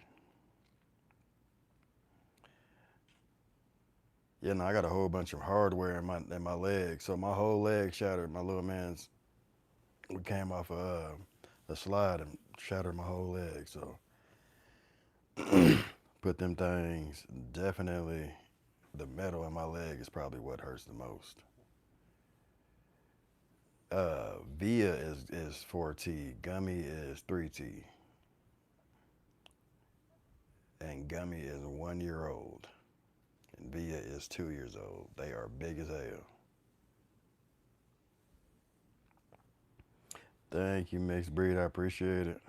Yeah, no, I got a whole bunch of hardware in my leg. So my whole leg shattered. My little man's we came off a slide and shattered my whole leg. So put them things definitely the metal in my leg is probably what hurts the most. Via is 4T, Gummy is 3T, and Gummy is 1 year old, and Via is 2 years old. They are big as hell. Thank you, mixed breed. I appreciate it.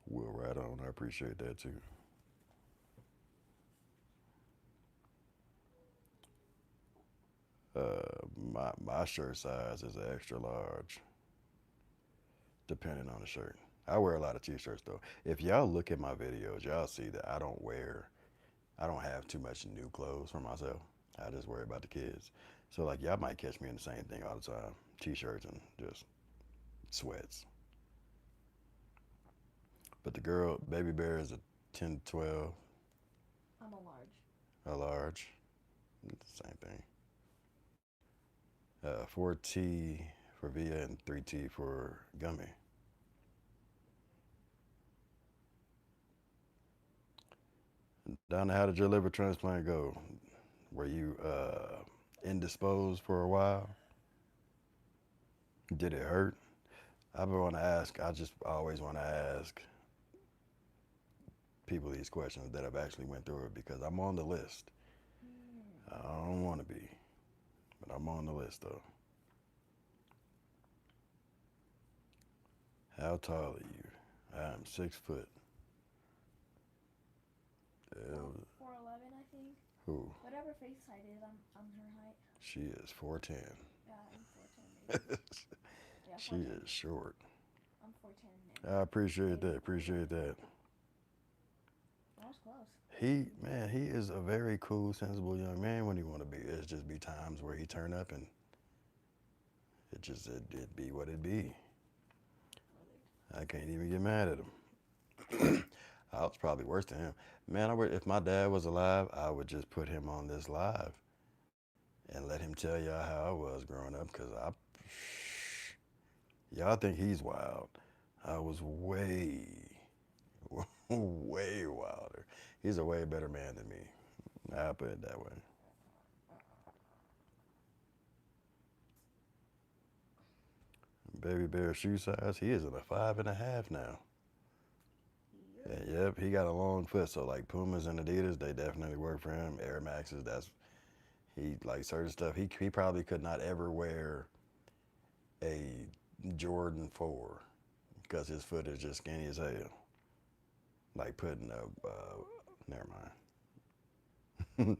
Will right on. I appreciate that too. My shirt size is an extra large, depending on the shirt. I wear a lot of t-shirts though. If y'all look at my videos, y'all see that I don't have too much new clothes for myself. I just worry about the kids. So like y'all might catch me in the same thing all the time, t-shirts and just sweats. But the girl, baby bear is a 10, 12, I'm a large. a large, it's the same thing. 4T for Via and 3T for Gummy. Donna, how did your liver transplant go? Were you indisposed for a while? Did it hurt? I want to ask. I just always want to ask people these questions that have actually went through it because I'm on the list. Mm. I don't want to be, but I'm on the list though. How tall are you? I am 6 foot. Four, Uh, 4'11", I think. who? Whatever face height is, I'm her height. She is 4'10". Yeah, I'm 4'10", maybe. Yeah, She 4'10". is short. I'm 4'10", I and appreciate maybe that. Appreciate 4'11". that. That was close. He is a very cool, sensible young man when he want to be. It's just be times where he turn up and it be what it be. I can't even get mad at him. I was probably worse than him. Man, if my dad was alive, I would just put him on this live and let him tell y'all how I was growing up. Cause y'all think he's wild. I was way, way wilder. He's a way better man than me. I put it that way. baby bear shoe size. He is in a 5.5 now. Yeah. And yep, he got a long foot. So like Pumas and Adidas, they definitely work for him. Air Maxes, that's he like certain stuff. He probably could not ever wear a Jordan 4 because his foot is just skinny as hell. Like putting a never mind.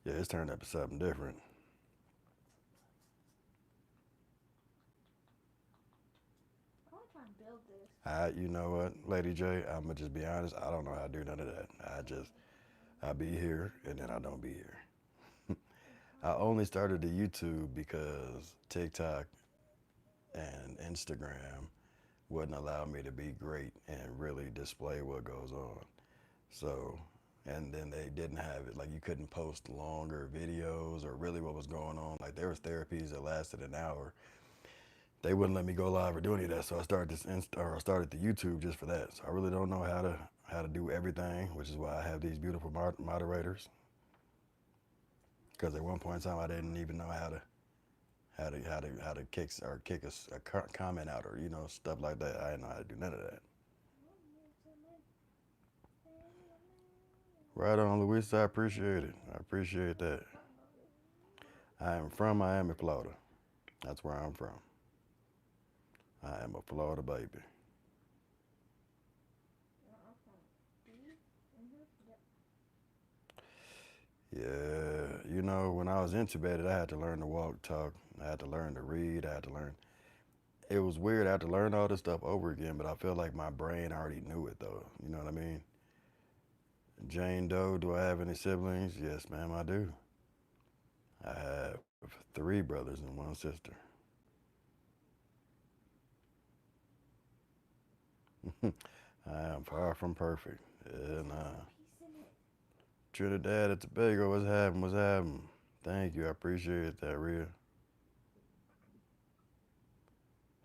Yeah, it's turned up to something different. I want to try and build this. You know what, Lady J, I'm gonna just be honest. I don't know how to do none of that. I be here and then I don't be here. I only started the YouTube because TikTok and Instagram wouldn't allow me to be great and really display what goes on. So, and then they didn't have it like you couldn't post longer videos or really what was going on. Like there was therapies that lasted an hour. They wouldn't let me go live or do any of that. So I started I started the YouTube just for that. So I really don't know how to do everything, which is why I have these beautiful moderators. Because at one point in time I didn't even know how to kick a comment out or stuff like that. I didn't know how to do none of that. Right on, Luis. I appreciate it. I appreciate that. I am from Miami, Florida. That's where I'm from. I am a Florida baby. Yeah, when I was intubated, I had to learn to walk, talk. I had to learn to read. I had to learn. It was weird. I had to learn all this stuff over again, but I feel like my brain already knew it, though. You know what I mean? Jane Doe, do I have any siblings? Yes, ma'am, I do. I have 3 brothers and 1 sister. I am far from perfect. And Trinidad and Tobago, what's happening? What's happening? Thank you. I appreciate that, Rhea.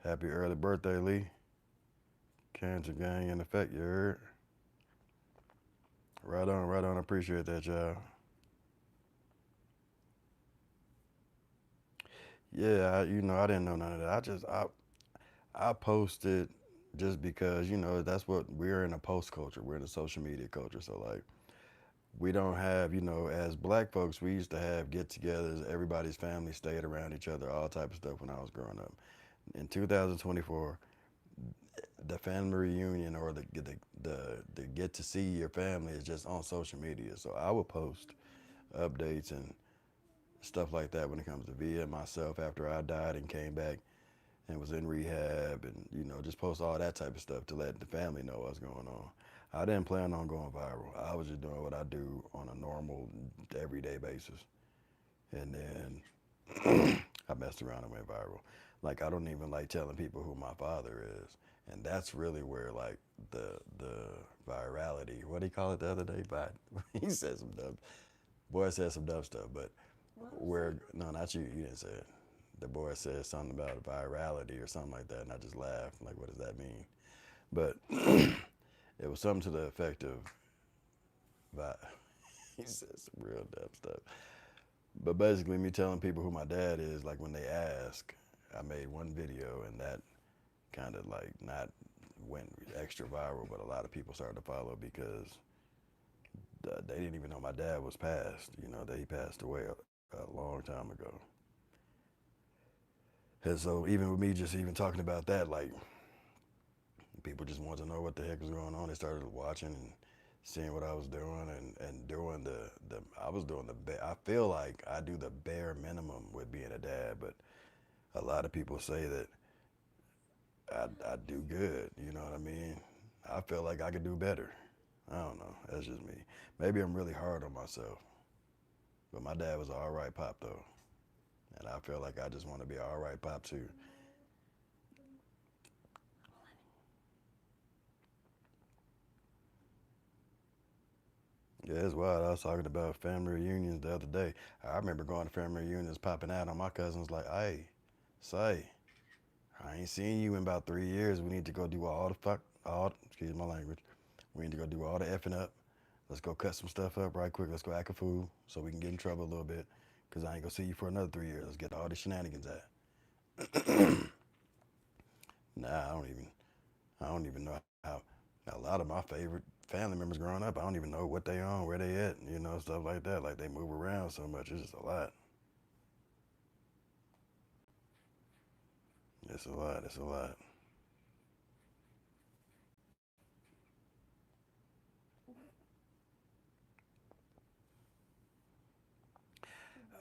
Happy early birthday, Lee. Cancer gang in effect, you heard? Right on, right on. I appreciate that, y'all. Yeah, I didn't know none of that. I posted just because, that's what we're in a post culture. We're in a social media culture. So like we don't have, as black folks, we used to have get-togethers. Everybody's family stayed around each other, all type of stuff when I was growing up. In 2024, the family reunion or the get to see your family is just on social media. So I would post updates and stuff like that when it comes to Via and myself after I died and came back and was in rehab and just post all that type of stuff to let the family know what's going on. I didn't plan on going viral. I was just doing what I do on a normal everyday basis. And then I messed around and went viral. Like I don't even like telling people who my father is. And that's really where like the virality, what did he call it the other day? He said some dumb boy said some dumb stuff, but where no, not you, you didn't say it. The boy said something about virality or something like that, and I just laughed. Like, what does that mean? But it was something to the effect of, he said some real dumb stuff. But basically, me telling people who my dad is, like when they ask, I made one video, and that kind of like not went extra viral, but a lot of people started to follow because they didn't even know my dad was passed. That he passed away a long time ago. And so even with me just even talking about that, like people just wanted to know what the heck was going on. They started watching and seeing what I was doing and doing the I was doing I feel like I do the bare minimum with being a dad, but a lot of people say that I do good. You know what I mean? I feel like I could do better. I don't know. That's just me. Maybe I'm really hard on myself. But my dad was an all right pop though, and I feel like I just want to be an all right pop too. Yeah, it's wild. I was talking about family reunions the other day. I remember going to family reunions, popping out on my cousins like, hey, say, I ain't seen you in about 3 years. We need to go do excuse my language. We need to go do all the effing up. Let's go cut some stuff up right quick. Let's go act a fool so we can get in trouble a little bit. because I ain't gonna see you for another 3 years. Let's get all the shenanigans out. Nah, I don't even know how. A lot of my favorite family members growing up, I don't even know what they on, where they at, stuff like that. Like they move around so much. It's just a lot. It's a lot. It's a lot.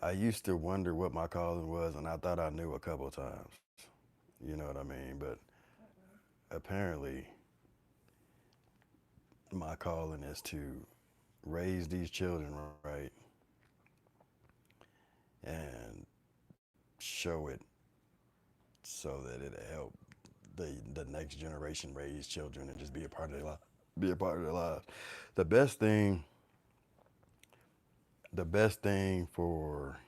I used to wonder what my calling was, and I thought I knew a couple of times. You know what I mean? But apparently, my calling is to raise these children right and show it so that it'll help the next generation raise children and just be a part of their life. Be a part of their lives. The best thing, the best thing for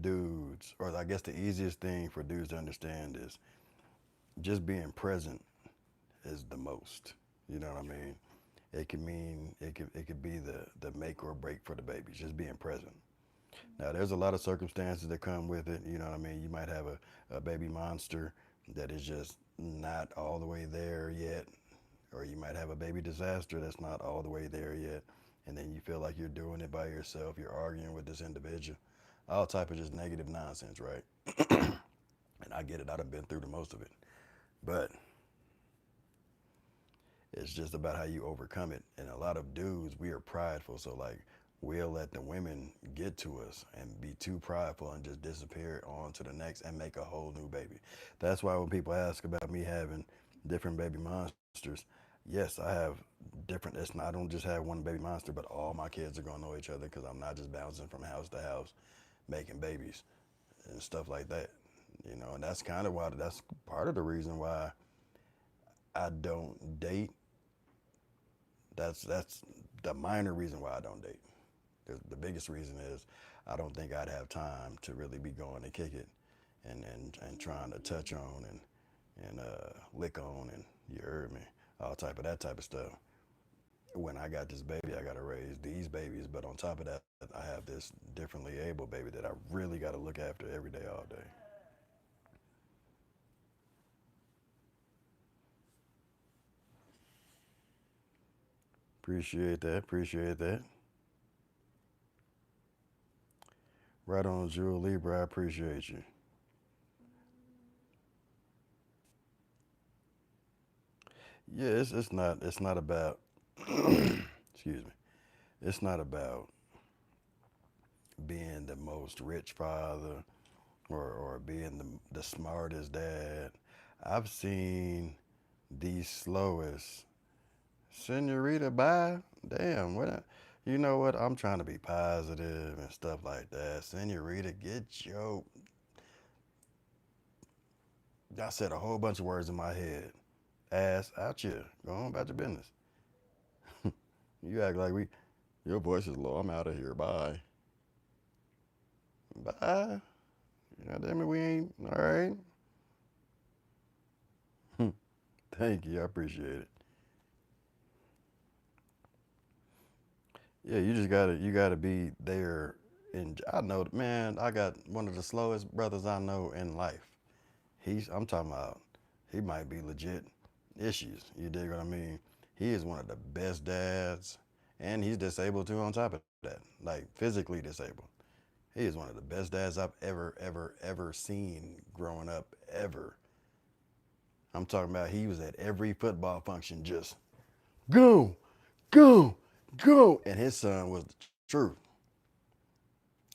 dudes, or I guess the easiest thing for dudes to understand is just being present is the most. You know what I mean? It could mean it could be the make or break for the babies. Just being present. Now, there's a lot of circumstances that come with it. You know what I mean? You might have a baby monster that is just not all the way there yet, or you might have a baby disaster that's not all the way there yet, and then you feel like you're doing it by yourself. You're arguing with this individual, all type of just negative nonsense, right? And I get it. I've been through the most of it, but it's just about how you overcome it. And a lot of dudes, we are prideful. So, like, we'll let the women get to us and be too prideful and just disappear on to the next and make a whole new baby. That's why when people ask about me having different baby monsters, yes, I have different. I don't just have one baby monster, but all my kids are going to know each other because I'm not just bouncing from house to house making babies and stuff like that. And that's kind of why, that's part of the reason why I don't date. That's the minor reason why I don't date. The biggest reason is I don't think I'd have time to really be going to kick it and trying to touch on and lick on, and you heard me, all type of that type of stuff. When I got this baby, I got to raise these babies, but on top of that, I have this differently able baby that I really got to look after every day, all day. Appreciate that. Appreciate that. Right on, Jewel Libra. I appreciate you. Yeah, it's not about excuse me. It's not about being the most rich father or being the smartest dad. I've seen the slowest senorita bye. Damn, you know what? I'm trying to be positive and stuff like that. Senorita, get your. I said a whole bunch of words in my head. Ass out here. Go on about your business. You act like we. Your voice is low. I'm out of here. Bye. Bye. God damn it, we ain't. All right. Thank you. I appreciate it. Yeah, you gotta be there. And I know, man, I got one of the slowest brothers I know in life. I'm talking about, he might be legit issues. You dig what I mean? He is one of the best dads, and he's disabled too. On top of that, like physically disabled. He is one of the best dads I've ever seen growing up ever. I'm talking about he was at every football function just go, go, go, and his son was the truth.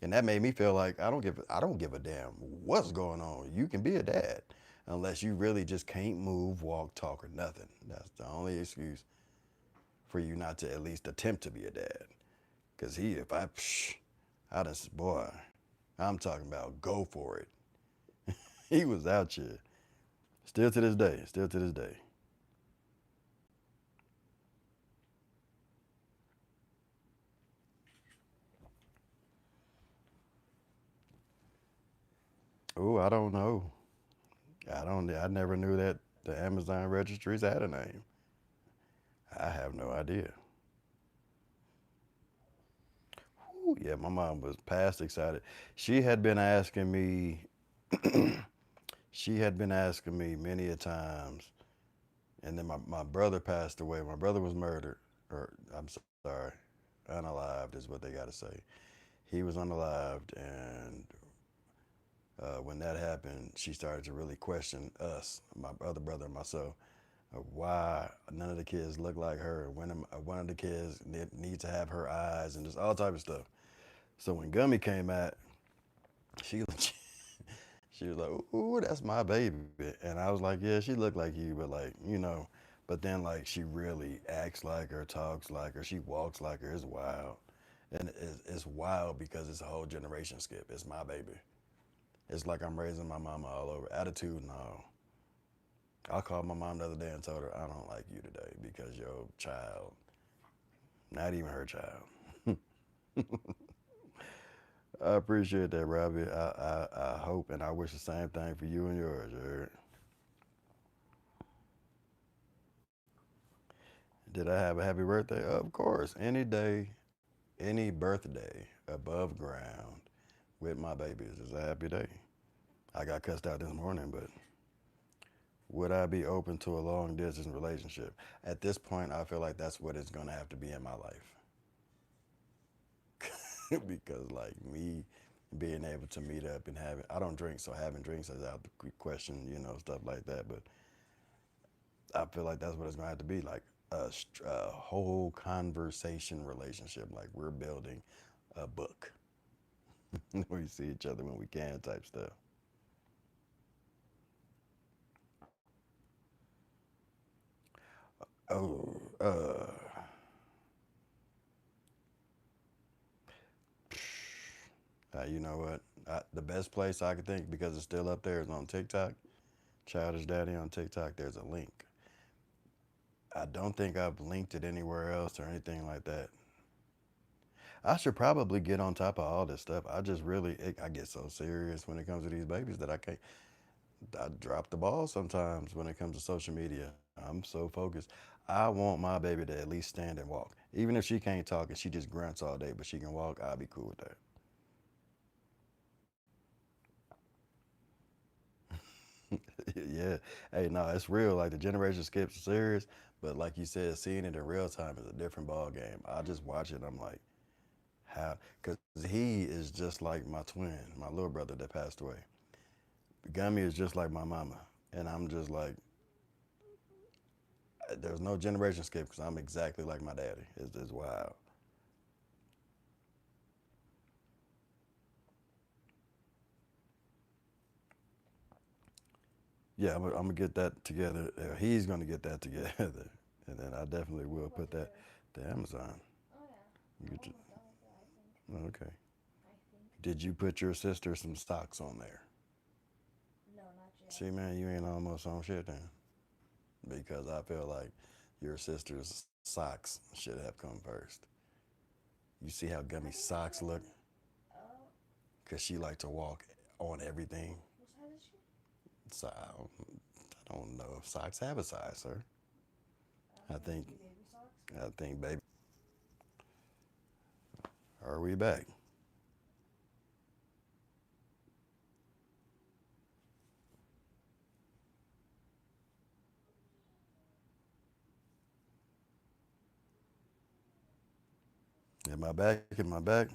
And that made me feel like I don't give a damn what's going on. You can be a dad unless you really just can't move, walk, talk, or nothing. That's the only excuse for you not to at least attempt to be a dad. Cause I just boy, I'm talking about go for it. He was out here. Still to this day. Still to this day. Oh, I don't know. I don't. I never knew that the Amazon registries had a name. I have no idea. Ooh, Yeah, my mom was past excited. She had been asking me. She had been asking me many a times, and then my brother passed away. My brother was murdered, or I'm sorry, unalived is what they got to say. He was unalived, and when that happened, she started to really question us, my other brother and myself, why none of the kids look like her. When one of the kids needs to have her eyes, and just all type of stuff. So when Gummy came out, she she was like, "Ooh, that's my baby," and I was like, "Yeah, she looked like you, but like, you know." But then like she really acts like her, talks like her, she walks like her. It's wild, and it's wild because it's a whole generation skip. It's my baby. It's like I'm raising my mama all over. Attitude, no. I called my mom the other day and told her I don't like you today because your child, not even her child. I appreciate that, Robbie. I hope and I wish the same thing for you and yours. You heard? Did I have a happy birthday? Of course. Any day, any birthday above ground with my babies is a happy day. I got cussed out this morning, but would I be open to a long distance relationship? At this point, I feel like that's what it's going to have to be in my life. Because, like, me being able to meet up and having, I don't drink, so having drinks is out the question, you know, stuff like that. But I feel like that's what it's going to have to be like a whole conversation relationship. Like, we're building a book. We see each other when we can type stuff. Oh, you know what? The best place I could think, because it's still up there, is on TikTok. Childish Daddy on TikTok. There's a link. I don't think I've linked it anywhere else or anything like that. I should probably get on top of all this stuff. I just really, I get so serious when it comes to these babies that I can't. I drop the ball sometimes when it comes to social media. I'm so focused. I want my baby to at least stand and walk. Even if she can't talk and she just grunts all day, but she can walk, I'll be cool with that. Yeah. Hey, no, it's real. Like the generation skips are serious, but like you said, seeing it in real time is a different ball game. I just watch it. I'm like, how? Because he is just like my twin, my little brother that passed away. Gummy is just like my mama, and I'm just like, there's no generation skip because I'm exactly like my daddy. It's wild. Yeah, I'm gonna get that together. He's gonna get that together, and then I definitely will What put that together? to Amazon. Oh yeah, You I'm get almost done with it. I think. okay. I think. Did you put your sister some socks on there? No, not yet. See, man, you ain't almost on shit then, because I feel like your sister's socks should have come first. You see how I Gummy think I socks put. look, Oh, cause she like to walk on everything. what size is she? So I don't know if socks have a size, sir. I think Maybe baby socks. I think baby. Are we back? Am I back? Am I back?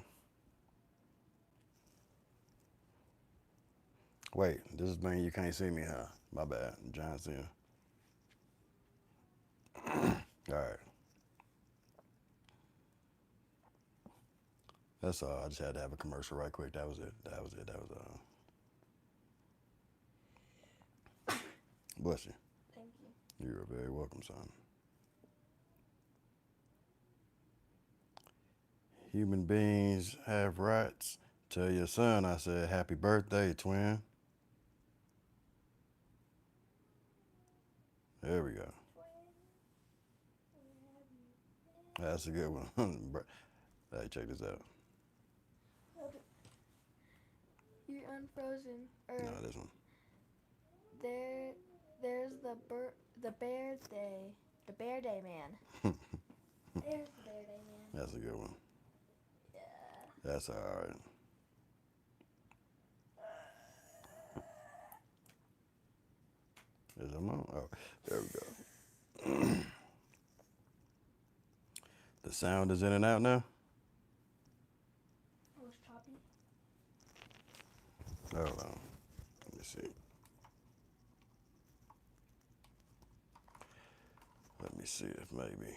Wait, this is mean you can't see me, huh? My bad, John Cena. All right, that's all. I just had to have a commercial right quick. That was it. That was it. That was Bless you. Thank you. You're very welcome, son. Human beings have rights. Tell your son I said happy birthday, twin. There we go. That's a good one. Hey, check this out. You're unfrozen. Or No, this one. there, there's the bear day, the bear day man. There's the bear day man. That's a good one. Yeah. That's all right. Is it on? Oh, there we go. The sound is in and out now. It was choppy. Hold on. Let me see. Let me see if maybe.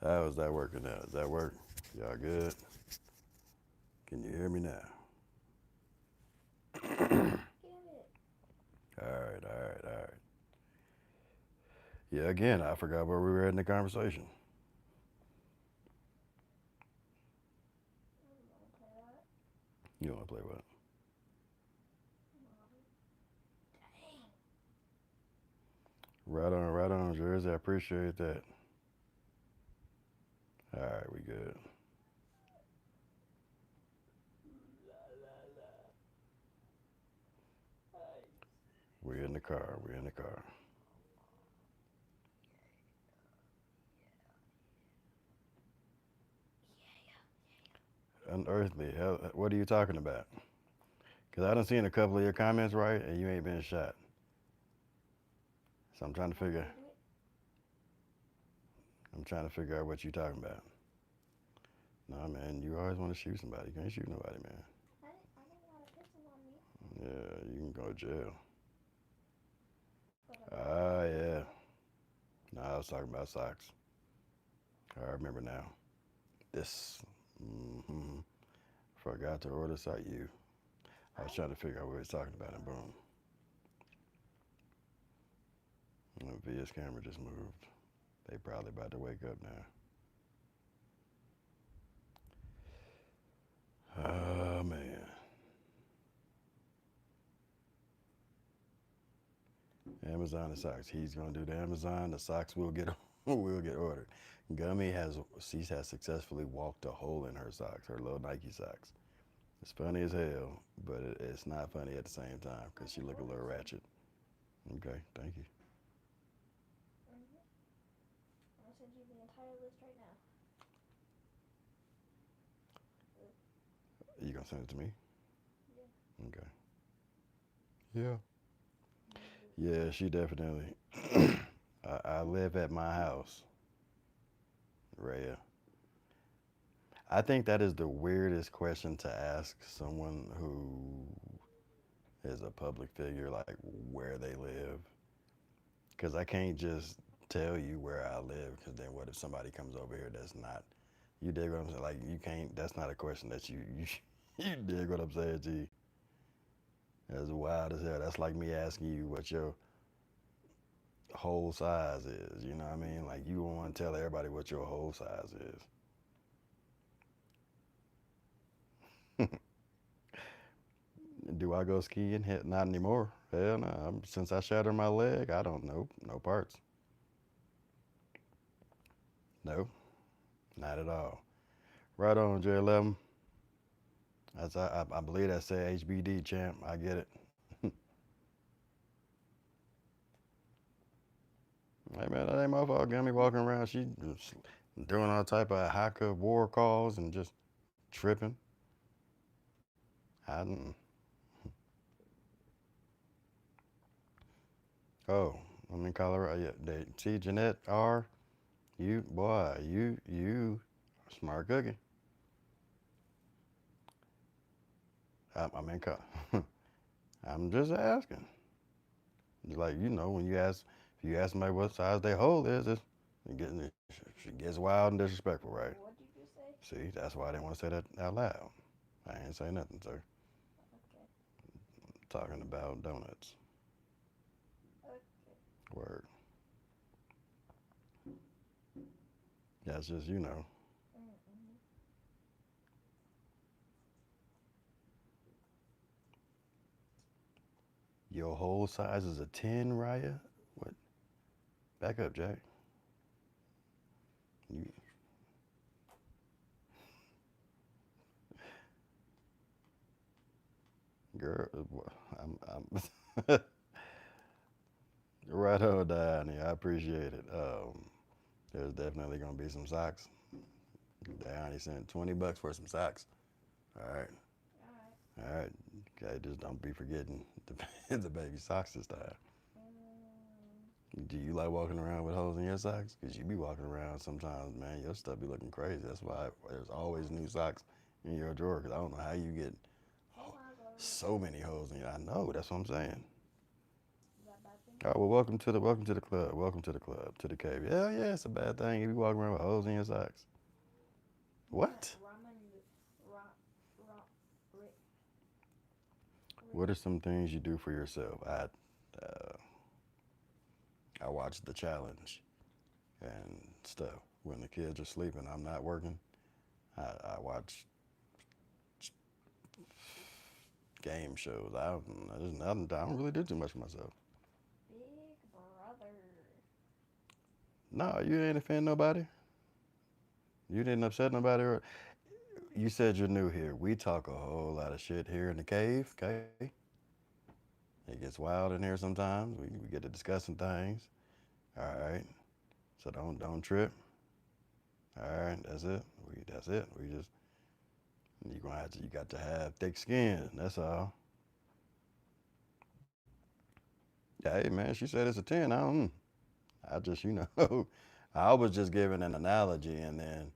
How is that working out? Does that work? Y'all good? Can you hear me now? Get it. All right, all right, all right. Yeah, again, I forgot where we were in the conversation. I don't want to play that. You want to play what? Dang. Right on, Jersey. I appreciate that. All right, we good. We in the car. We in the car. Unearthly. Hell, what are you talking about? Because I done seen a couple of your comments, right, and you ain't been shot. So I'm trying to figure. I'm trying to figure out what you talking about. Nah, man, you always want to shoot somebody. You can't shoot nobody, man. I got a lot of pistols on me. Yeah, you can go to jail. But Ah, yeah. Nah, I was talking about socks. I remember now. This. Mm-hmm. Forgot to order sock. You. I was trying to figure out what he was talking about, and boom. The VS camera just moved. They probably about to wake up now. Oh man. Amazon and socks. He's gonna do the Amazon. The socks will get will get ordered. Gummy has successfully walked a hole in her socks, her little Nike socks. It's funny as hell, but it's not funny at the same time because she look a little ratchet. Okay, thank you. I'll send you the entire list right now. You gonna send it to me? Yeah. Okay. Yeah. Yeah, she definitely. I live at my house, Rhea. I think that is the weirdest question to ask someone who is a public figure, like where they live. Because I can't just tell you where I live, because then what if somebody comes over here that's not, you dig what I'm saying? Like, you can't, that's not a question that you dig what I'm saying, G. That's wild as hell. That's like me asking you what your whole size is, you know what I mean? Like, you want to tell everybody what your whole size is. Do I go skiing? Hell, not anymore. Hell no. Since I shattered my leg, I don't know. No parts. No, not at all. Right on, J11. I believe that said HBD champ. I get it. Hey man, that ain't my fault. Got me walking around. She just doing all type of hacker war calls and just tripping. I didn't. Oh, I'm in Colorado. Yeah, see Jeanette R. You boy, you smart cookie. I'm in. I'm just asking. Like when if you ask somebody what size their hole is, she gets wild and disrespectful, right? What did you say? See, that's why I didn't want to say that out loud. I ain't say nothing, sir. Okay. Talking about donuts. Okay. Word. That's just Mm-hmm. your whole size is a 10, Raya. What? Back up, Jack. You, girl, I'm Right on, Diane. I appreciate it. There's definitely gonna be some socks. Diane sent $20 for some socks. All right, Alright. all right. Okay, just don't be forgetting the baby socks this time. Mm, Do you like walking around with holes in your socks? Cause you be walking around sometimes, man. Your stuff be looking crazy. That's why there's always what? new socks in your drawer. Cause I don't know how you get Oh my god. so many holes in your. I know. That's what I'm saying. Is that a bad thing? Oh well, welcome to the club. Welcome to the club, to the cave. Yeah, yeah, it's a bad thing if you walk around with holes in your socks. What? Ra, ra, ri, What are ri. some things you do for yourself? Uh, I watch the challenge and stuff when the kids are sleeping. I'm not working. I watch game shows. I don't really do too much for myself. Big brother. No, you ain't offend nobody. You didn't upset nobody. You said you're new here. We talk a whole lot of shit here in the cave. Okay, it gets wild in here sometimes. We get to discussing things. All right, so don't trip. All right, that's it. We just you got to have thick skin. That's all. Yeah, hey man, she said it's a 10. I don't. I just I was just giving an analogy and then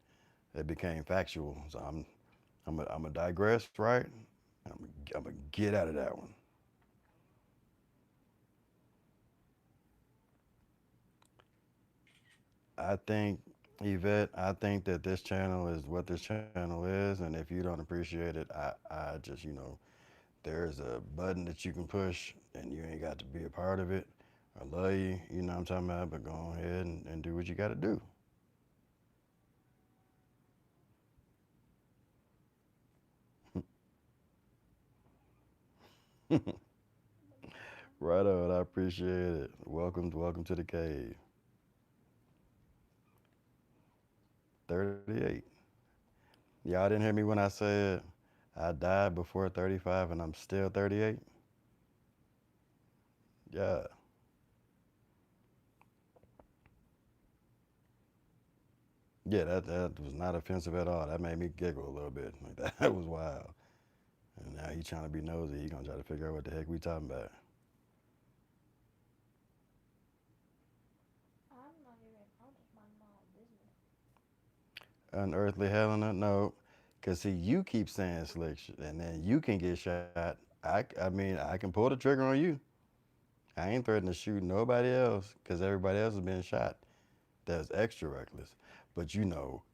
it became factual. So I'm a digress, right? I'm gonna get out of that one. I think Yvette, I think that this channel is what this channel is, and if you don't appreciate it, I just there's a button that you can push, and you ain't got to be a part of it. I love you, you know what I'm talking about, but go ahead and do what you got to do. Right on, I appreciate it. Welcome to the cave. 38. Y'all didn't hear me when I said I died before 35 and I'm still 38? Yeah. Yeah, that was not offensive at all. That made me giggle a little bit. Like that was wild. And now he trying to be nosy. He gonna try to figure out what the heck we talking about. I'm not even honest. My mom business. Unearthly Helena, no, cause see you keep saying slick, and then you can get shot. I mean, I can pull the trigger on you. I ain't threatening to shoot nobody else, cause everybody else has been shot. That's extra reckless. But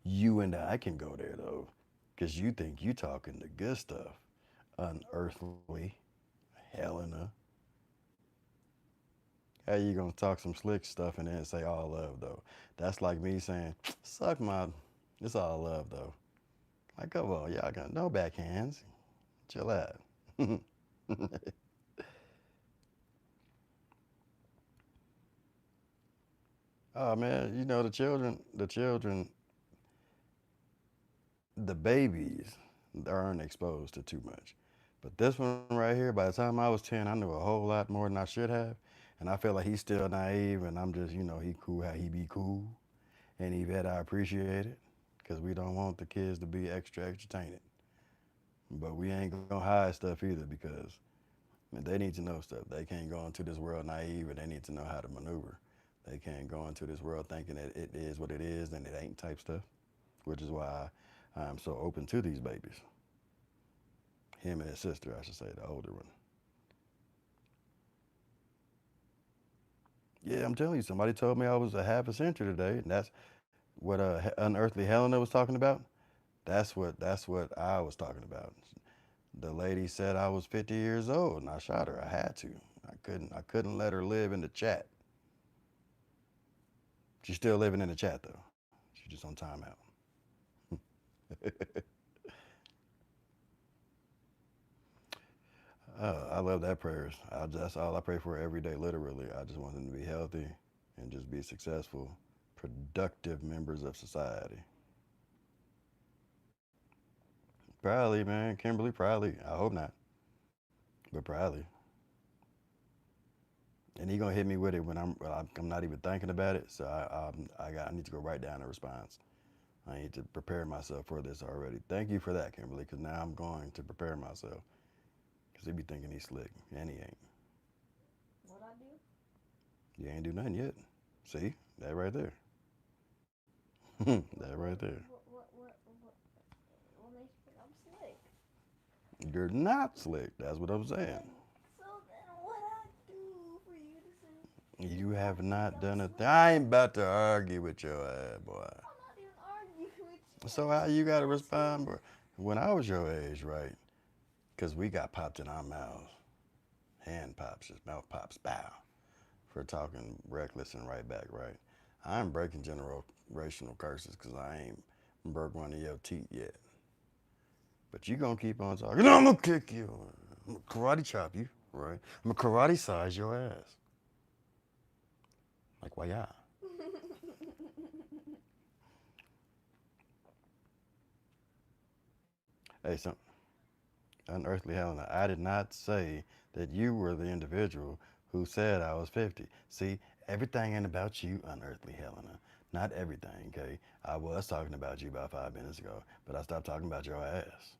you and I can go there though, cause you think you talking the good stuff. Unearthly Helena. How you gonna talk some slick stuff and then say all love though? That's like me saying, suck my. It's all love though. Like, come on, y'all got no backhands. Chill out. Oh man, the babies aren't exposed to too much. But this one right here, by the time I was 10, I knew a whole lot more than I should have. And I feel like he's still naive and I'm just, he cool how he be cool. And Yvette, I appreciate it. Because we don't want the kids to be extra tainted. But we ain't gonna hide stuff either because they need to know stuff. They can't go into this world naive and they need to know how to maneuver. They can't go into this world thinking that it is what it is and it ain't type stuff, which is why I'm so open to these babies. Him and his sister, I should say, the older one. Yeah, I'm telling you, somebody told me I was a half a century today, and that's what Unearthly Helena was talking about. That's what I was talking about. The lady said I was 50 years old, and I shot her. I had to. I couldn't let her live in the chat. She's still living in the chat though. She's just on timeout. I love that prayers. That's all I pray for every day. Literally, I just want them to be healthy and just be successful, productive members of society. Probably, man. Kimberly, probably. I hope not, but probably. And he gonna hit me with it when I'm not even thinking about it. So I need to go write down a response. I need to prepare myself for this already. Thank you for that, Kimberly, because now I'm going to prepare myself. Because he be thinking he's slick, and he ain't. What I do? You ain't do nothing yet. See? That right there. That right there. What makes you think I'm slick? You're not slick. That's what I'm saying. So then what I do for you to say You I have think not I'm done a thing. slick? I ain't about to argue with your ass, boy. I'm not even arguing with you. So I'm how just you gotta respond, asking. bro? When I was your age, right? Because we got popped in our mouths. Hand pops, just mouth pops, bow. For talking reckless and right back, right? I'm breaking generational curses because I ain't broke one of your teeth yet. But you gonna keep on talking. No, I'm gonna kick you. I'm gonna karate chop you, right? I'm gonna karate size your ass. Like, why y'all? Hey, some unearthly Helena, I did not say that you were the individual who said I was 50. See, everything ain't about you, unearthly Helena. Not everything, okay? I was talking about you about 5 minutes ago, but I stopped talking about your ass.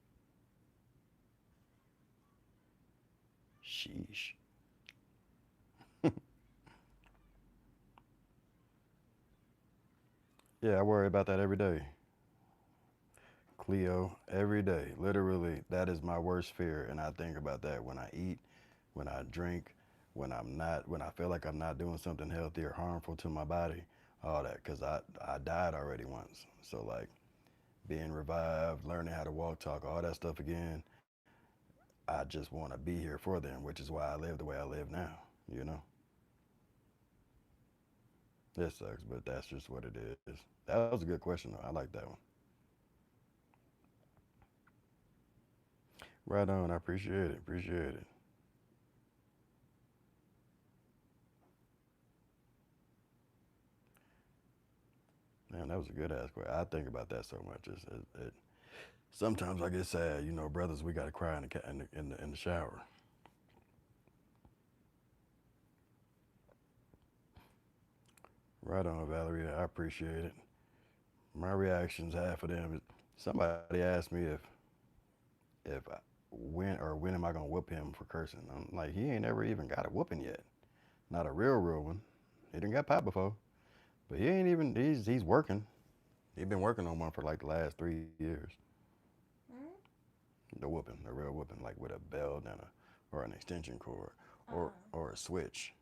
Sheesh. Yeah, I worry about that every day. Cleo, every day. Literally, that is my worst fear. And I think about that when I eat, when I drink, when I feel like I'm not doing something healthy or harmful to my body, all that. Because I died already once. So, like, being revived, learning how to walk, talk, all that stuff again, I just want to be here for them, which is why I live the way I live now, you know? It sucks, but that's just what it is. That was a good question, though. I like that one. Right on. I appreciate it. Appreciate it. Man, that was a good ass question. I think about that so much. Sometimes I get sad. You know, brothers, we got to cry in the shower. Right on, Valerie. I appreciate it. My reactions, half of them. Somebody asked me if when am I gonna whoop him for cursing? I'm like, he ain't ever even got a whooping yet. Not a real one. He didn't got popped before, but he ain't even. He's working. He been working on one for like the last 3 years. Hmm? The whooping, the real whooping, like with a belt and a or an extension cord or a switch.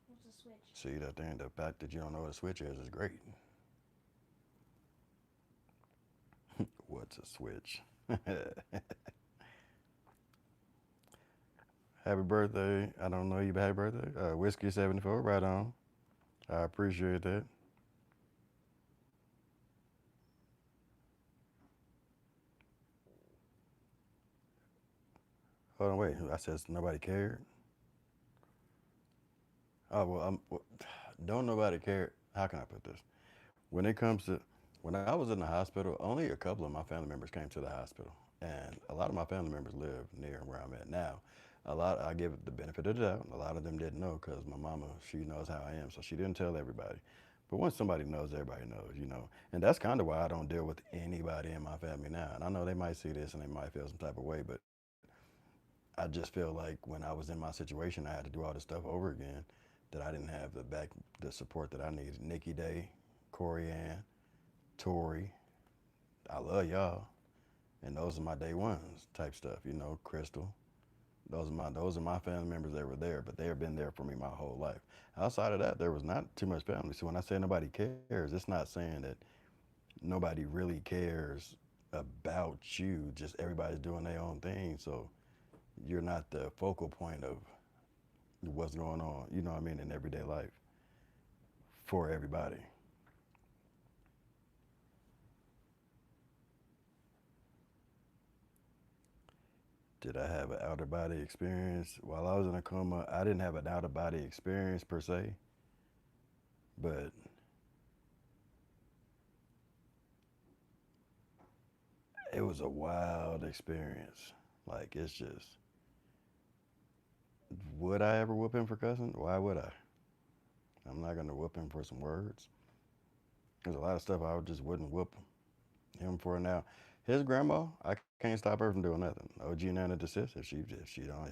What's a switch? See that thing? The fact that you don't know what a switch is great. What's a switch? Happy birthday! I don't know you, but happy birthday. Whiskey 74, right on. I appreciate that. Hold on, wait. I said nobody cared. Oh well, don't nobody care. How can I put this? When it comes to when I was in the hospital, only a couple of my family members came to the hospital, and a lot of my family members live near where I'm at now. A lot, I give it the benefit of the doubt. A lot of them didn't know because my mama, she knows how I am, so she didn't tell everybody. But once somebody knows, everybody knows, you know. And that's kind of why I don't deal with anybody in my family now. And I know they might see this and they might feel some type of way, but I just feel like when I was in my situation, I had to do all this stuff over again, that I didn't have the support that I needed. Nikki Day, Corey Ann, Tori, I love y'all, and those are my day ones type stuff. You know, Crystal. Those are my family members that were there, but they have been there for me my whole life. Outside of that, there was not too much family. So when I say nobody cares, it's not saying that nobody really cares about you. Just everybody's doing their own thing. So you're not the focal point of what's going on. You know what I mean in everyday life for everybody. Did I have an outer body experience while I was in a coma? I didn't have an outer body experience per se, but it was a wild experience. Like it's just Would I ever whoop him for cussing? Why would I? I'm not gonna whoop him for some words. There's a lot of stuff I just wouldn't whoop him for now. His grandma, I can't stop her from doing nothing. OG Nana desist. If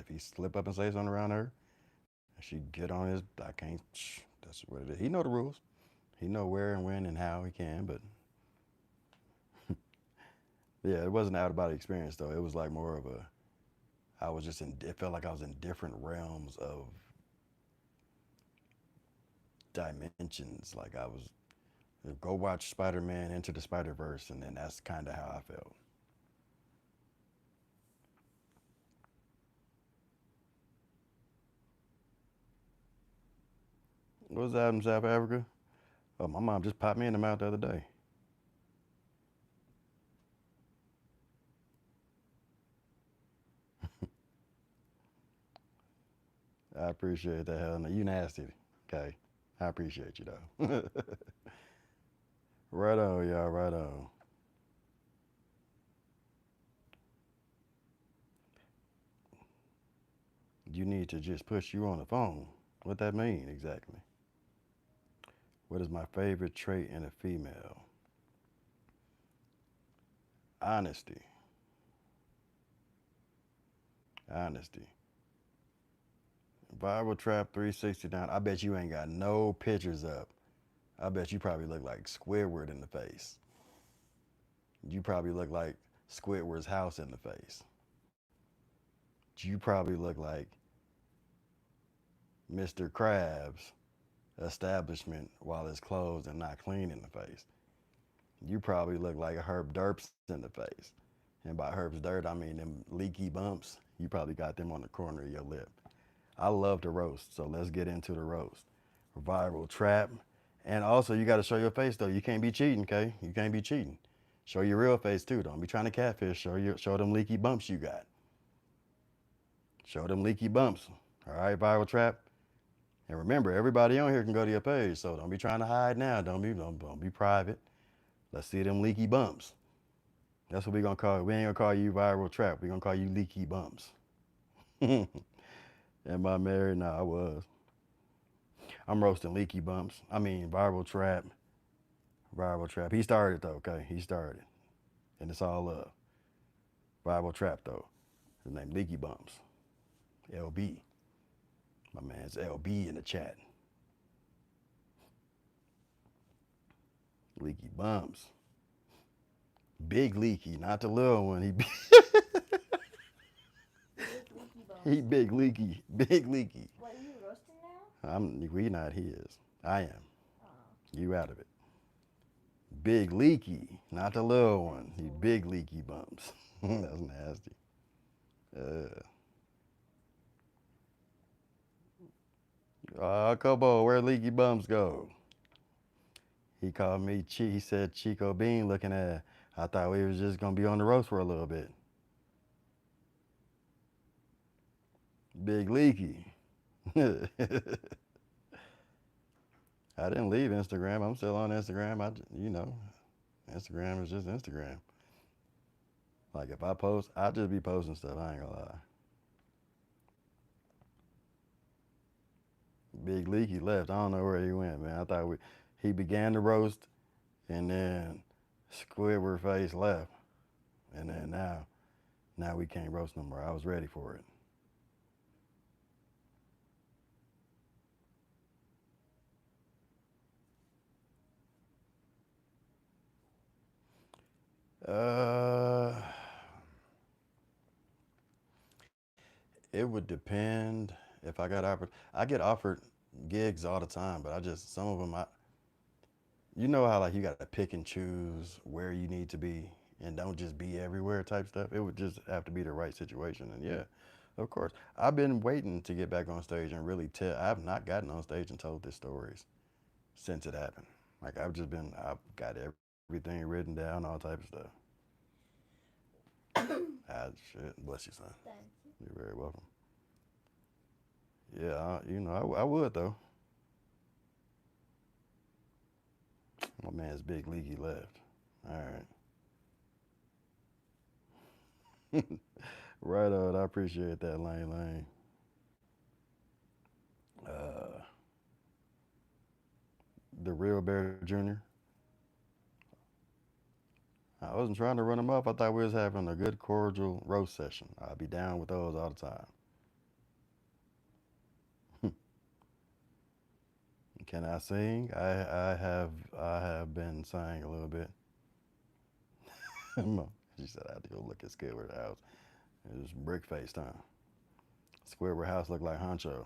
he slip up and say something around her, and she get on his, I can't. That's what it is. He know the rules. He know where and when and how he can. But yeah, it wasn't an out of body experience though. It was like more of a. I was just in. It felt like I was in different realms of dimensions. Like I was. Go watch Spider Man Into the Spider Verse, and then that's kind of how I felt. What was that in South Africa? Oh, my mom just popped me in the mouth the other day. I appreciate that, Helen. You nasty. Okay. I appreciate you, though. Right on, y'all. Right on. You need to just push you on the phone. What that mean exactly? What is my favorite trait in a female? Honesty. Honesty. Viral Trap 369. I bet you ain't got no pictures up. I bet you probably look like Squidward in the face. You probably look like Squidward's house in the face. You probably look like Mr. Krabs' establishment while it's closed and not clean in the face. You probably look like Herb Derps in the face. And by Herb's Dirt, I mean them leaky bumps. You probably got them on the corner of your lip. I love to roast, so let's get into the roast. Viral Trap. And also, you got to show your face, though. You can't be cheating, okay? You can't be cheating. Show your real face, too. Don't be trying to catfish. Show them leaky bumps you got. Show them leaky bumps. All right, Viral Trap. And remember, everybody on here can go to your page, so don't be trying to hide now. Don't be private. Let's see them leaky bumps. That's what we gonna call it. We ain't gonna call you Viral Trap. We gonna call you leaky bumps. Am I married? No, I was. I'm roasting leaky bumps. I mean, Viral Trap. Viral Trap. He started though. Okay, he started, and it's all love. Viral Trap though. His name Leaky Bumps. LB. My man's LB in the chat. Leaky Bumps. Big Leaky, not the little one. He big leaky, big leaky. What, are you roasting now? We not his. I am. Oh. You out of it. Big leaky, not the little one. He big leaky bumps. That's nasty. Come on, where leaky bumps go? He called me. He said Chico Bean looking at. I thought we was just gonna be on the roast for a little bit. Big leaky. I didn't leave Instagram. I'm still on Instagram. Instagram is just Instagram. Like if I post, I just be posting stuff. I ain't gonna lie. Big Leaky left. I don't know where he went, man. I thought he began the roast, and then Squidward face left, and then now we can't roast no more. I was ready for it. It would depend if I got offered. I get offered gigs all the time, but I just some of them you know how like you got to pick and choose where you need to be and don't just be everywhere type stuff. It would just have to be the right situation, and yeah, of course. I've been waiting to get back on stage and really tell. I've not gotten on stage and told this stories since it happened. Like I've got everything written down, all type of stuff. Shit, bless you, son. Thank you. You're very welcome. Yeah, I would though. My man's big leaky left. All right. Right on. I appreciate that, Lane Lane. Uh, the Real Bear Jr. I wasn't trying to run him up. I thought we was having a good cordial roast session. I'd be down with those all the time. Can I sing? I have been singing a little bit. She said I had to go look at Squidward house. It was brick face time. Squidward house looked like Honcho.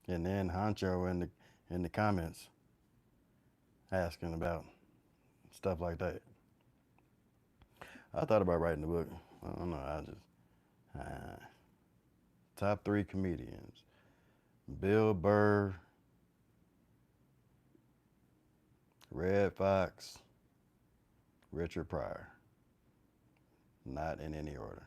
And then Honcho in the comments asking about stuff like that. I thought about writing a book. I don't know. I just top three comedians: Bill Burr, Red Fox, Richard Pryor. Not in any order.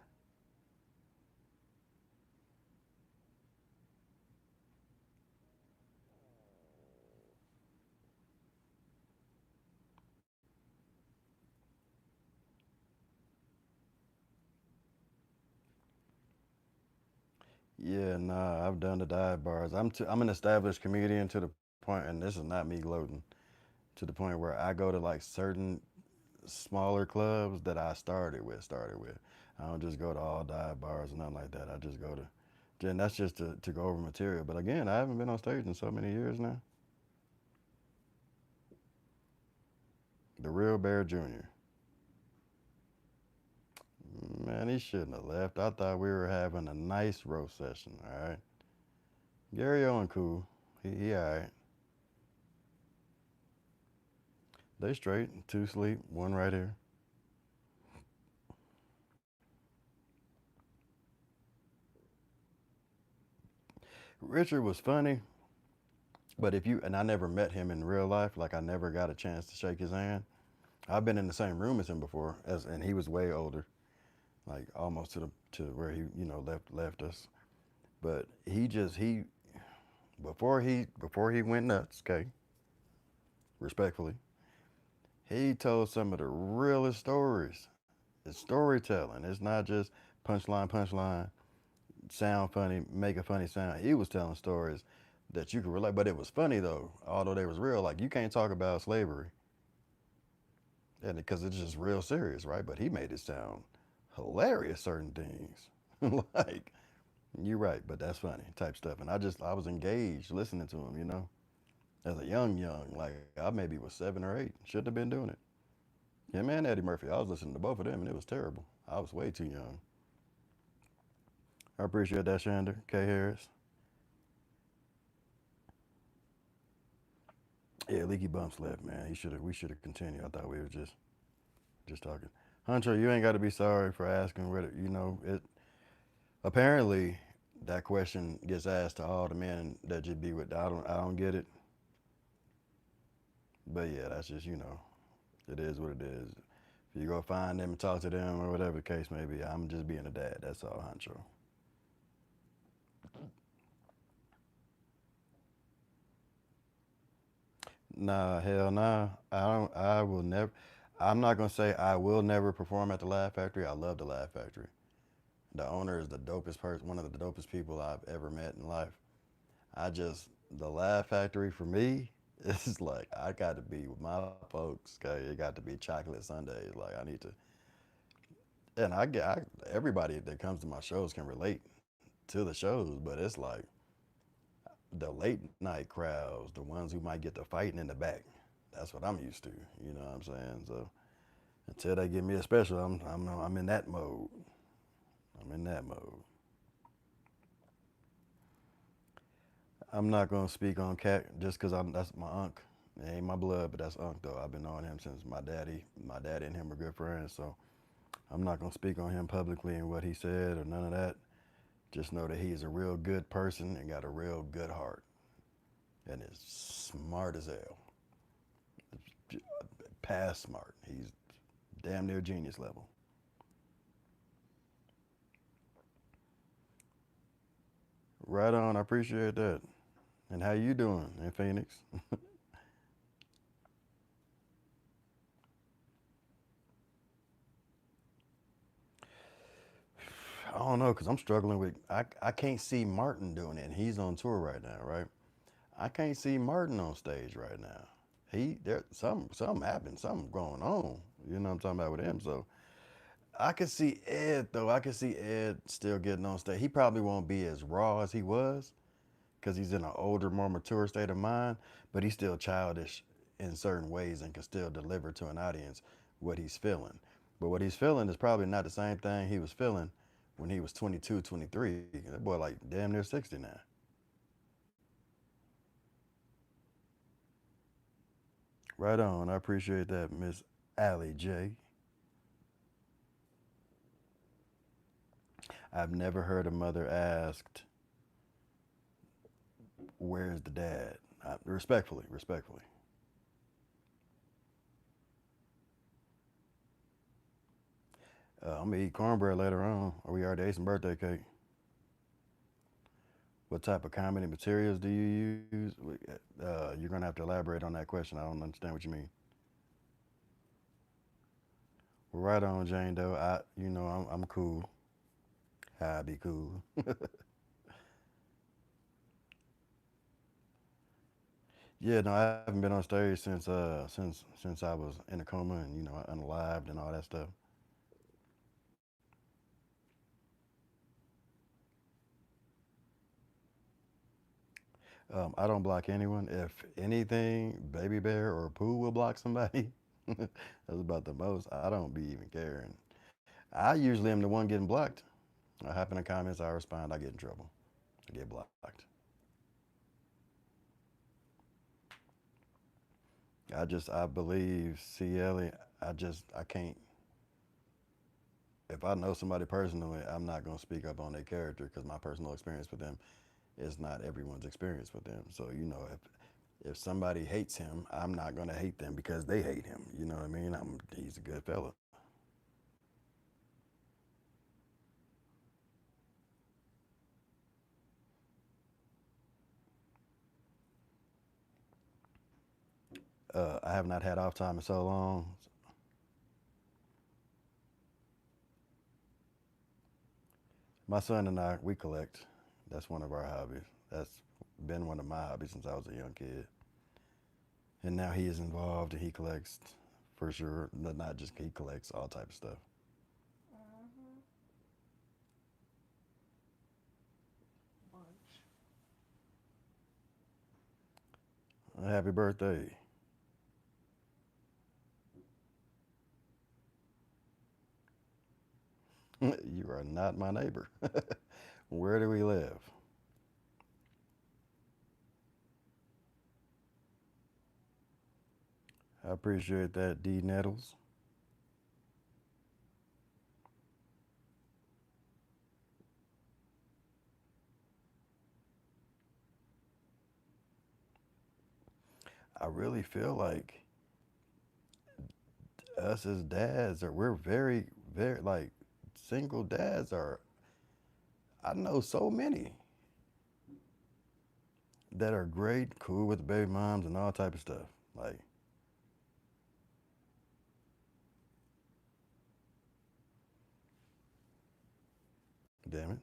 Yeah, nah, I've done the dive bars. I'm an established comedian to the point, and this is not me gloating, to the point where I go to like certain smaller clubs that I started with. I don't just go to all dive bars or nothing like that. I just go to, and that's just to go over material. But again, I haven't been on stage in so many years now. The Real Bear Jr. Man, he shouldn't have left. I thought we were having a nice roast session. All right, Gary Owen cool. He all right. They straight. Two sleep. One right here. Richard was funny, but if you and I never met him in real life, like I never got a chance to shake his hand. I've been in the same room as him before, and he was way older, like almost to where he left us. But he before he went nuts, okay, respectfully, he told some of the realest stories. It's storytelling. It's not just punchline, sound funny, make a funny sound. He was telling stories that you could relate, but it was funny though, although they was real. Like you can't talk about slavery, and because it's just real serious, right? But he made it sound hilarious. Certain things, like you're right, but that's funny type stuff. And I was engaged listening to him, as a young, like I maybe was 7 or 8. Shouldn't have been doing it. Him and Eddie Murphy, I was listening to both of them, and it was terrible. I was way too young. I appreciate that, Shander K Harris. Yeah, Leaky Bumps left, man. We should have continued. I thought we were just talking. Hunter, you ain't got to be sorry for asking whether it. Apparently, that question gets asked to all the men that you be with. I don't get it, but yeah, that's just it is what it is. If you go find them and talk to them or whatever the case may be, I'm just being a dad. That's all, Hunter. Nah, hell nah. I don't. I will never. I'm not gonna say I will never perform at the Laugh Factory. I love the Laugh Factory. The owner is the dopest person, one of the dopest people I've ever met in life. The Laugh Factory for me is like I got to be with my folks. Okay, it got to be chocolate Sundays. Like I need to, and everybody that comes to my shows can relate to the shows, but it's like the late night crowds, the ones who might get the fighting in the back. That's what I'm used to. You know what I'm saying? So until they give me a special, I'm in that mode. I'm in that mode. I'm not gonna speak on Cat just because that's my unc. It ain't my blood, but that's unc though. I've been knowing him since my daddy. My daddy and him are good friends, so I'm not gonna speak on him publicly and what he said or none of that. Just know that he's a real good person and got a real good heart, and is smart as hell. Past smart. He's damn near genius level. Right on. I appreciate that. And how you doing in Phoenix? I don't know because I'm struggling with. I can't see Martin doing it. And he's on tour right now, right? I can't see Martin on stage right now. He there something happened, something going on. You know what I'm talking about with him. So I could see Ed though. I could see Ed still getting on stage. He probably won't be as raw as he was because he's in an older, more mature state of mind. But he's still childish in certain ways and can still deliver to an audience what he's feeling. But what he's feeling is probably not the same thing he was feeling when he was 22, 23. That boy like damn near 60 now. Right on. I appreciate that, Miss Allie J. I've never heard a mother asked, "Where's the dad?" Respectfully, respectfully. I'm gonna eat cornbread later on. Or we already ate some birthday cake. What type of comedy materials do you use? You're gonna have to elaborate on that question. I don't understand what you mean. Well, right on, Jane Doe. I'm cool. I be cool. Yeah, no, I haven't been on stage since I was in a coma and unalived and all that stuff. I don't block anyone. If anything, Baby Bear or Pooh will block somebody. That's about the most. I don't be even caring. I usually am the one getting blocked. I hop in the comments, I respond, I get in trouble. I get blocked. I believe C. Ellie. I can't. If I know somebody personally, I'm not gonna speak up on their character because my personal experience with them is not everyone's experience with them. So if somebody hates him, I'm not gonna hate them because they hate him. You know what I mean? He's a good fella. I have not had off time in so long. My son and I, we collect. That's one of our hobbies. That's been one of my hobbies since I was a young kid. And now he is involved and he collects for sure. Not just he collects all type of stuff. Mm-hmm. Bunch. Happy birthday. You are not my neighbor. Where do we live? I appreciate that, D Nettles. I really feel like us as dads we're very, very like single dads are. I know so many that are great, cool with baby moms and all type of stuff. Like, damn it.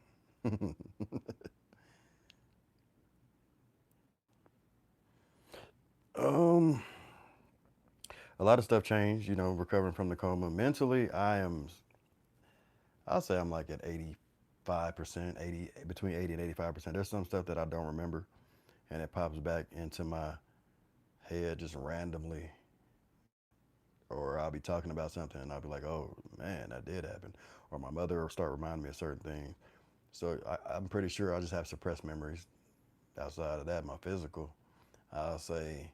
um, a lot of stuff changed. Recovering from the coma. Mentally, I'll say I'm like at 85%, 80 between 80 and 85%. There's some stuff that I don't remember, and it pops back into my head just randomly, or I'll be talking about something and I'll be like, oh man, that did happen, or my mother will start reminding me of certain things. So I'm pretty sure I just have suppressed memories. Outside of that, my physical, I'll say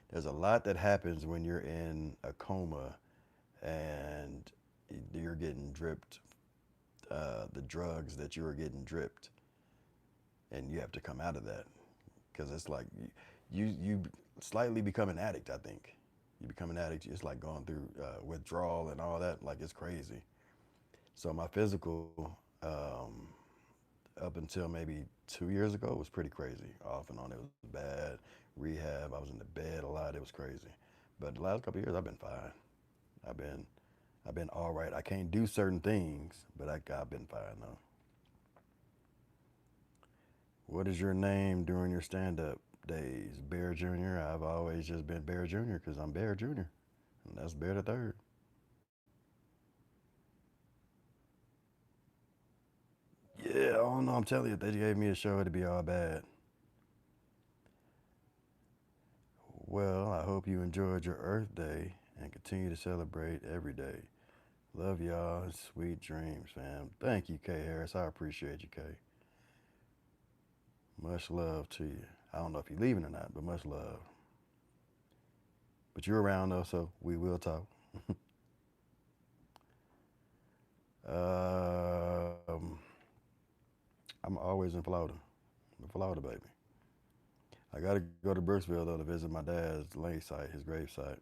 there's a lot that happens when you're in a coma and you're getting dripped the drugs that you were getting dripped, and you have to come out of that because it's like you slightly become an addict. I think you become an addict. It's like going through withdrawal and all that. Like it's crazy. So my physical, up until maybe 2 years ago, was pretty crazy. Off and on, it was bad. Rehab. I was in the bed a lot. It was crazy. But the last couple of years, I've been fine. I've been I've been all right. I can't do certain things, but I've been fine though. What is your name during your stand-up days? Bear Jr. I've always just been Bear Jr. because I'm Bear Jr. And that's Bear the Third. Yeah, I don't know. I'm telling you, if they gave me a show, it'd be all bad. Well, I hope you enjoyed your Earth Day and continue to celebrate every day. Love y'all and sweet dreams, fam. Thank you, Kay Harris. I appreciate you, Kay. Much love to you. I don't know if you're leaving or not, but much love. But you're around though, so we will talk. um, I'm always in Florida, the Florida baby. I got to go to Brooksville though to visit my dad's lake site, his grave site.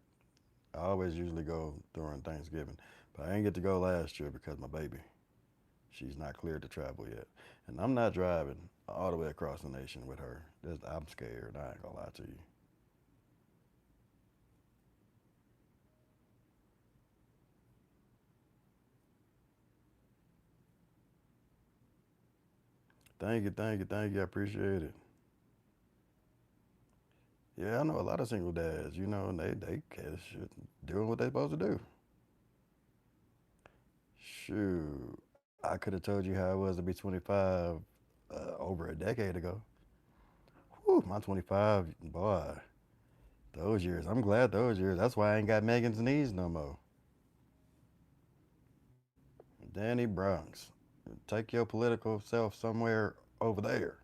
I always usually go during Thanksgiving, but I didn't get to go last year because my baby, she's not cleared to travel yet, and I'm not driving all the way across the nation with her. I'm scared. I ain't gonna lie to you. Thank you, thank you, thank you. I appreciate it. Yeah, I know a lot of single dads. You know, and they shit, doing what they supposed to do. Shoot, I could have told you how it was to be 25 over a decade ago. Whew, my 25, boy, those years. I'm glad those years. That's why I ain't got Megan's knees no more. Danny Bronx, take your political self somewhere over there.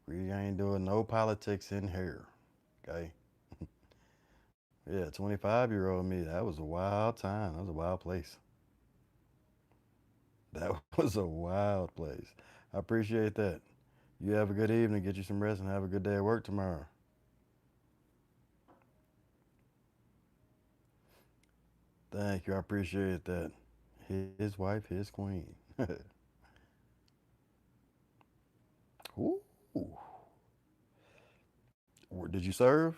We ain't doing no politics in here. Okay. Yeah, 25-year-old me, that was a wild time. That was a wild place. That was a wild place. I appreciate that. You have a good evening, get you some rest, and have a good day at work tomorrow. Thank you. I appreciate that. His wife, his queen. Ooh. Did you serve?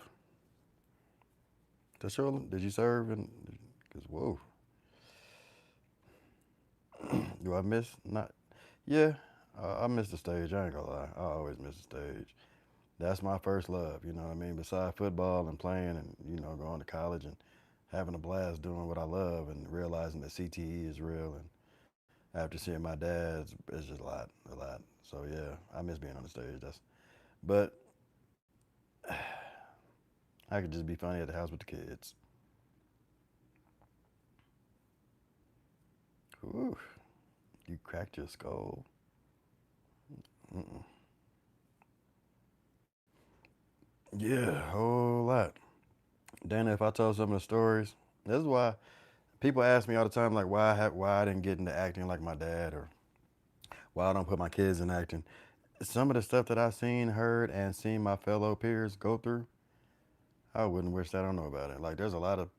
Did you serve? And because whoa, do I miss not? Yeah, I miss the stage. I ain't gonna lie. I always miss the stage. That's my first love. You know what I mean? Besides football and playing, and going to college and having a blast doing what I love, and realizing that CTE is real. And after seeing my dad's, it's just a lot, a lot. So yeah, I miss being on the stage. But I could just be funny at the house with the kids. Ooh, you cracked your skull. Mm-mm. Yeah, a whole lot. Dana, if I told some of the stories, this is why people ask me all the time, like why I didn't get into acting like my dad, or why I don't put my kids in acting. Some of the stuff that I've seen, heard, and seen my fellow peers go through, I wouldn't wish that I don't know about it. Like there's a lot of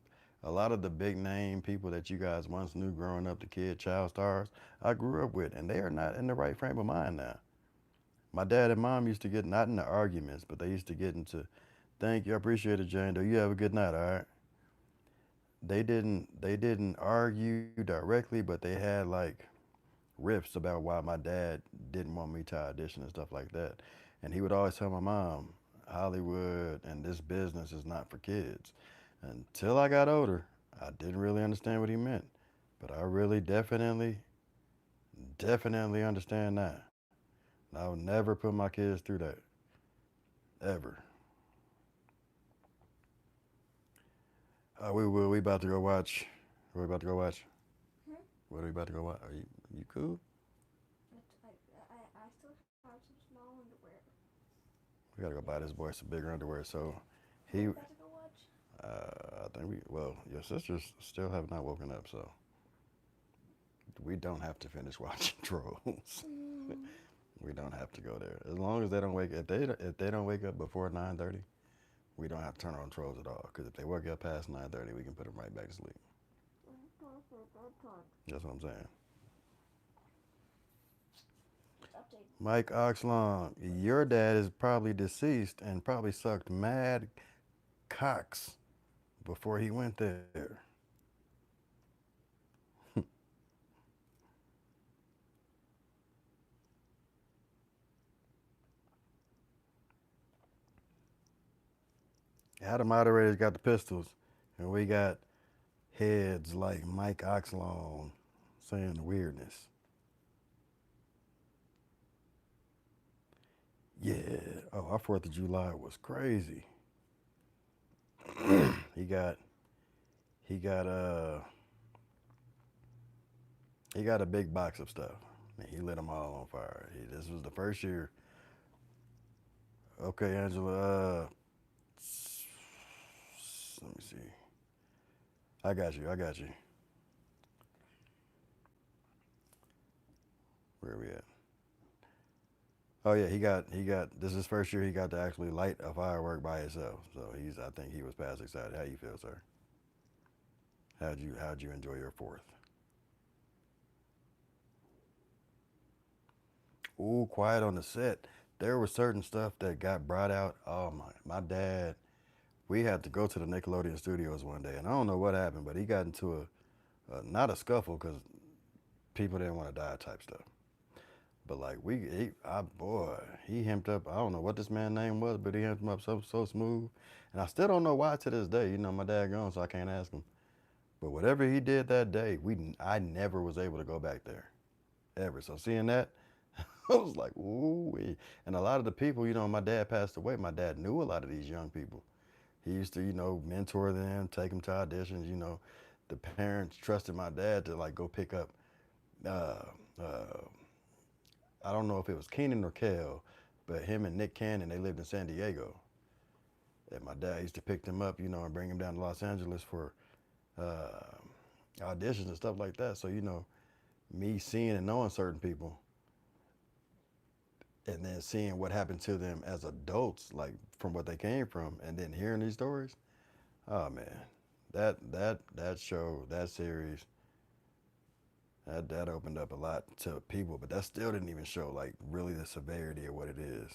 the big name people that you guys once knew growing up, the kid child stars, I grew up with, and they are not in the right frame of mind now. My dad and mom used to get not into arguments, but they used to get into, thank you, I appreciate it, Jane. Do you have a good night, all right? They didn't argue directly, but they had like riffs about why my dad didn't want me to audition and stuff like that. And he would always tell my mom, Hollywood and this business is not for kids. Until I got older, I didn't really understand what he meant. But I really definitely understand now. I would never put my kids through that. Ever. We will. We about to go watch. What are we about to go watch? Hmm? What are we about to go watch? Are you cool? I still have some small underwear. We gotta go buy this boy some bigger underwear. So What are we he, about to go watch? I think your sisters still have not woken up, so we don't have to finish watching Trolls. Mm. We don't have to go there. As long as they don't wake, if they don't wake up before 9:30, we don't have to turn on Trolls at all. Because if they wake up past 9:30, we can put them right back to sleep. That's what I'm saying. Update. Mike Oxlong, your dad is probably deceased and probably sucked mad cocks before he went there. How the moderators got the pistols, and we got heads like Mike Oxlong saying weirdness. Yeah. Oh, our 4th of July was crazy. he got he got he got a big box of stuff. And he lit them all on fire. This was the first year. Okay, Angela. Let me see. I got you. I got you. Where are we at? Oh yeah, he got. This is his first year. He got to actually light a firework by himself. So he's. I think he was past excited. How you feel, sir? How'd you enjoy your 4th? Ooh, quiet on the set. There was certain stuff that got brought out. Oh my dad. We had to go to the Nickelodeon studios one day, and I don't know what happened, but he got into not a scuffle because people didn't want to die type stuff. But like boy, he hemmed up. I don't know what this man's name was, but he hemmed him up so smooth, and I still don't know why to this day. My dad gone, so I can't ask him. But whatever he did that day, I never was able to go back there ever. So seeing that, I was like, ooh. And a lot of the people, my dad passed away. My dad knew a lot of these young people. He used to, mentor them, take them to auditions. The parents trusted my dad to like go pick up. Uh, uh, I don't know if it was Keenan or Kel, but him and Nick Cannon, they lived in San Diego. And my dad used to pick them up, and bring them down to Los Angeles for uh, auditions and stuff like that. So, me seeing and knowing certain people and then seeing what happened to them as adults, like from what they came from, and then hearing these stories, oh man, that show, that series, that opened up a lot to people, but that still didn't even show like really the severity of what it is.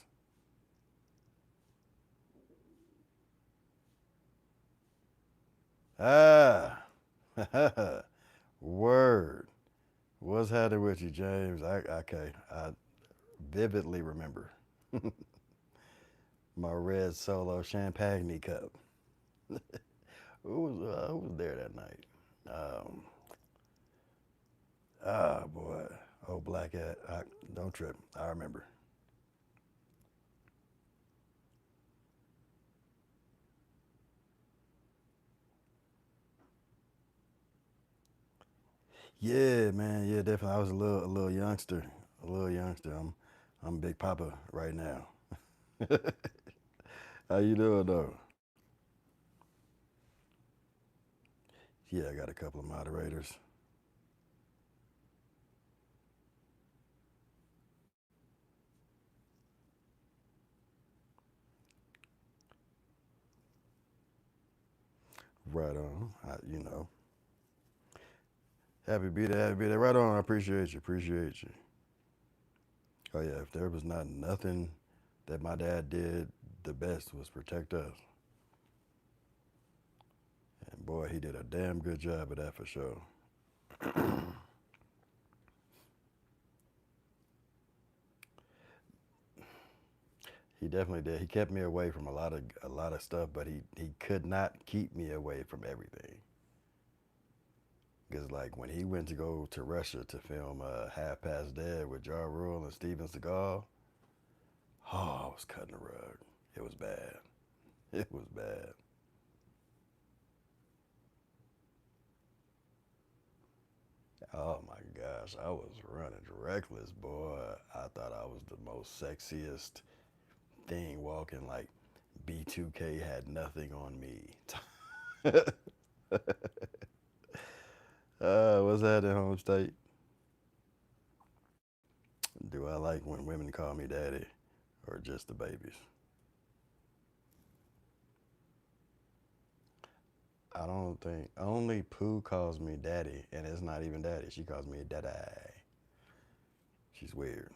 Ah, word. What's happening with you, James? I vividly remember my red solo champagne cup. Who was there that night? Um, boy, oh black hat. Don't trip. I remember. Yeah, man. Yeah, definitely. I was a little youngster, a little youngster. I'm Big Papa right now. How you doing though? Yeah, I got a couple of moderators. Right on. Happy to be there. Happy to be there. Right on. I appreciate you. Appreciate you. Oh yeah. If there was not nothing that my dad did, the best was protect us. And boy, he did a damn good job of that for sure. He definitely did. He kept me away from a lot of stuff, but he could not keep me away from everything. Because like when he went to go to Russia to film Half Past Dead with Ja Rule and Steven Seagal, oh, I was cutting the rug. It was bad. It was bad. Oh my gosh, I was running reckless, boy. I thought I was the most sexiest thing walking. Like B2K had nothing on me. What's that in home state? Do I like when women call me daddy or just the babies? I don't think only Pooh calls me daddy, and it's not even daddy. She calls me daddy. She's weird.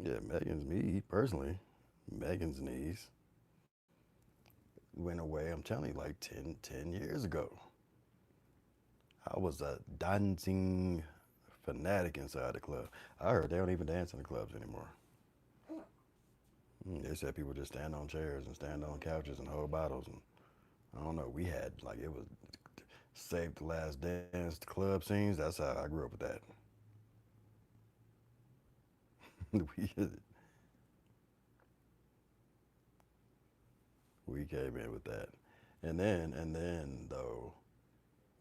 Yeah, Megan's me personally. Megan's niece. went away. I'm telling you, like 10 years ago. I was a dancing fanatic inside the club. I heard they don't even dance in the clubs anymore. They said people just stand on chairs and stand on couches and hold bottles. And I don't know. We had like it was Save the Last Dance club scenes. That's how I grew up with that. we, we came in with that, and then though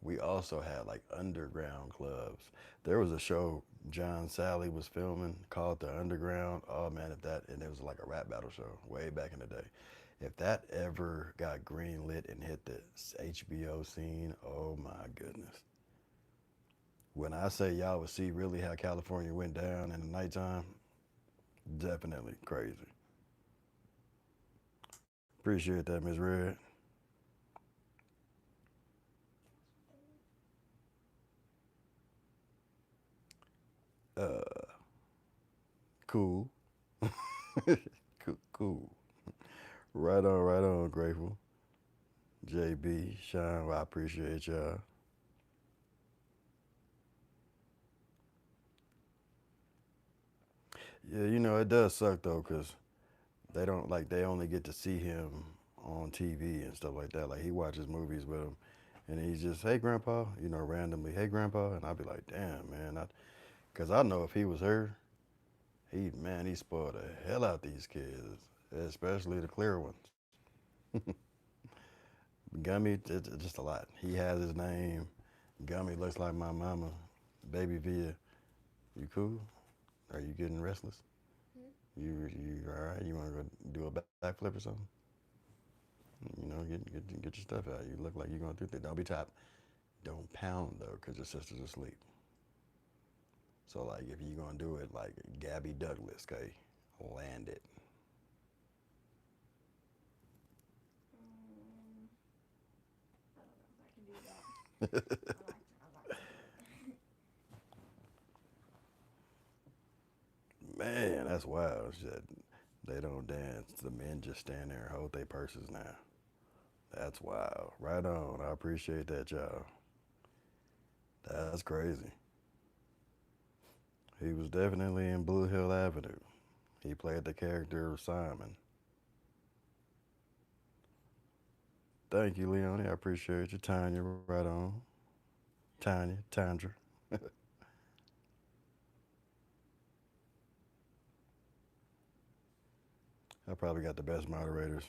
we also had like underground clubs. There was a show John Sally was filming called The Underground. Oh man, if that and it was like a rap battle show way back in the day. If that ever got green lit and hit the HBO scene, oh my goodness. When I say y'all would see really how California went down in the nighttime, definitely crazy. Appreciate that, Miss Red. Uh, cool. Cool. Right on, grateful. JB, Sean, well, I appreciate y'all. Yeah, it does suck though, cause they don't like they only get to see him on TV and stuff like that. Like he watches movies with him, and he's just, hey grandpa, randomly, hey grandpa, and I'd be like, damn man, cause I know if he was her, he spoiled the hell out these kids, especially the clear ones. Gummy, it's just a lot. He has his name. Gummy looks like my mama. Baby Via, you cool? Are you getting restless? Hmm? You all right? You want to go do a backflip or something? Get your stuff out. You look like you're going through things. Don't be top. Don't pound though, cause your sister's asleep. So like, if you're gonna do it, like Gabby Douglas, okay, land it. Um, I don't know if I can do that. I'm not gonna do it. Man, that's wild. Shit. They don't dance. The men just stand there and hold their purses now. That's wild. Right on. I appreciate that, y'all. That's crazy. He was definitely in Blue Hill Avenue. He played the character of Simon. Thank you, Leonie. I appreciate you. Tanya, right on. Tandra. I probably got the best moderators.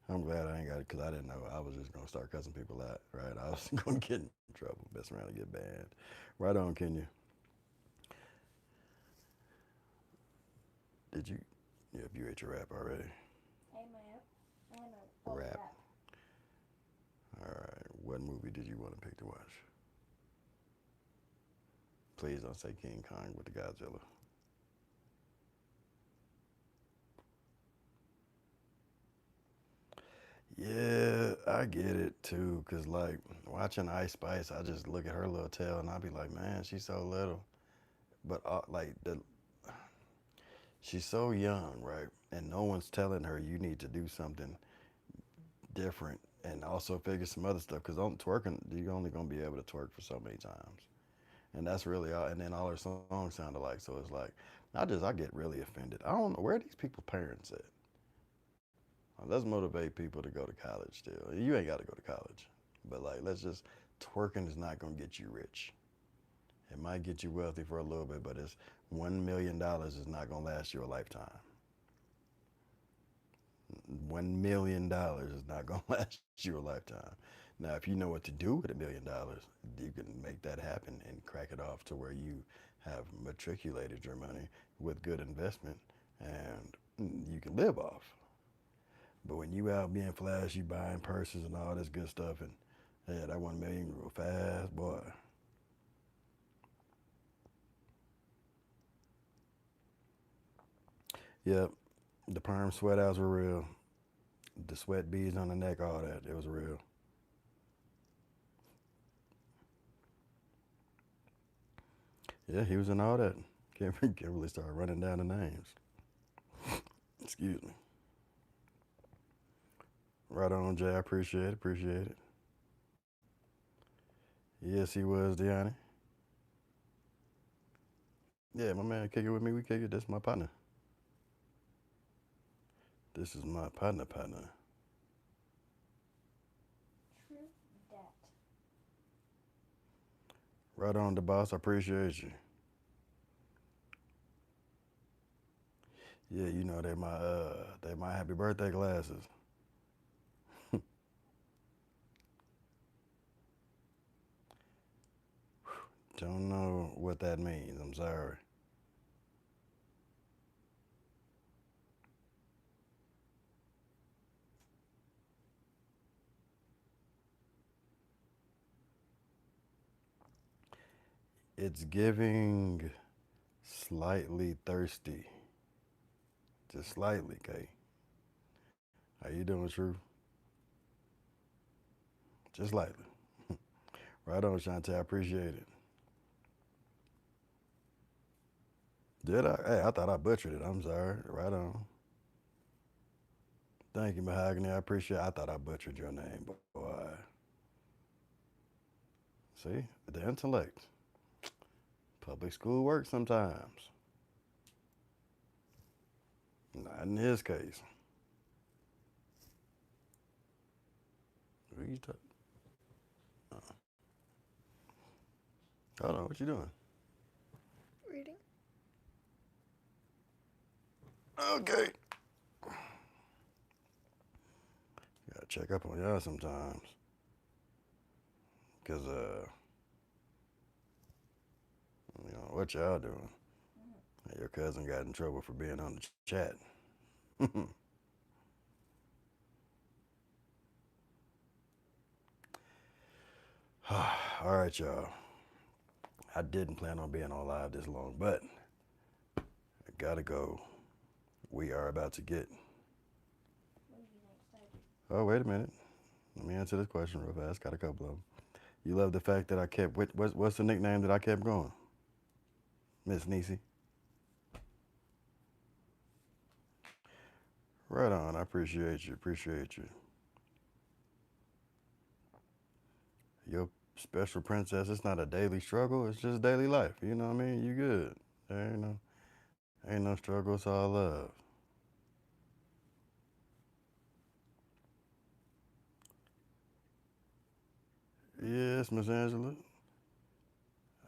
I'm glad I ain't got it because I didn't know I was just gonna start cussing people out. Right, I was gonna get in trouble, mess around and get banned. Right on, Kenya. Did you? Yeah, if you ate your rap already. Amen. Amen. Oh, Rap. rap. All right. What movie did you want to pick to watch? Please don't say King Kong with the Godzilla. Yeah, I get it too. Cause like watching Ice Spice, I just look at her little tail and I be like, man, she's so little. But like she's so young, right? And no one's telling her you need to do something different and also figure some other stuff. Cause on twerking, you're only gonna be able to twerk for so many times, and that's really all. And then all her songs sound alike, so it's like I get really offended. I don't know where are these people parents at. Let's motivate people to go to college still. You ain't got to go to college, but like let's just twerking is not gonna get you rich. It might get you wealthy for a little bit, but it's $1 million is not gonna last you a lifetime. $1 million is not gonna last you a lifetime. Now, if you know what to do with $1 million, you can make that happen and crack it off to where you have matriculated your money with good investment and you can live off. But when you out being flashy, buying purses and all this good stuff, and yeah, that 1 million real fast, boy. Yep, the perm sweat outs were real. The sweat beads on the neck, all that, it was real. Yeah, he was in all that. Can't really start running down the names. Excuse me. Right on, Jay. I appreciate it. Appreciate it. Yes, he was, Deanna. Yeah, my man, kick it with me. We kick it. That's my partner. This is my partner. True that. Right on, the boss. I appreciate you. Yeah, you know they my happy birthday glasses. Don't know what that means. I'm sorry. It's giving slightly thirsty. Just slightly, Kay. How you doing, True? Just slightly. Right on, Shantae. I appreciate it. Did I? Hey, I thought I butchered it. I'm sorry. Right on. Thank you, Mahogany. I appreciate it. I thought I butchered your name, boy. See? The intellect. Public school works sometimes. Not in his case. Who you talking? Hold on, what you doing? Reading. Okay. Gotta check up on y'all sometimes. Cause you know what y'all doing. Your cousin got in trouble for being on the chat. All right, y'all. I didn't plan on being on live this long, but I gotta go. We are about to get. Oh, wait a minute. Let me answer this question real fast. Got a couple of them. You love the fact that I kept. What's the nickname that I kept going? Miss Niecy. Right on. I appreciate you. Appreciate you. Your special princess. It's not a daily struggle. It's just daily life. You know what I mean? You good. There ain't no struggle. It's all love. Yes, Miss Angela.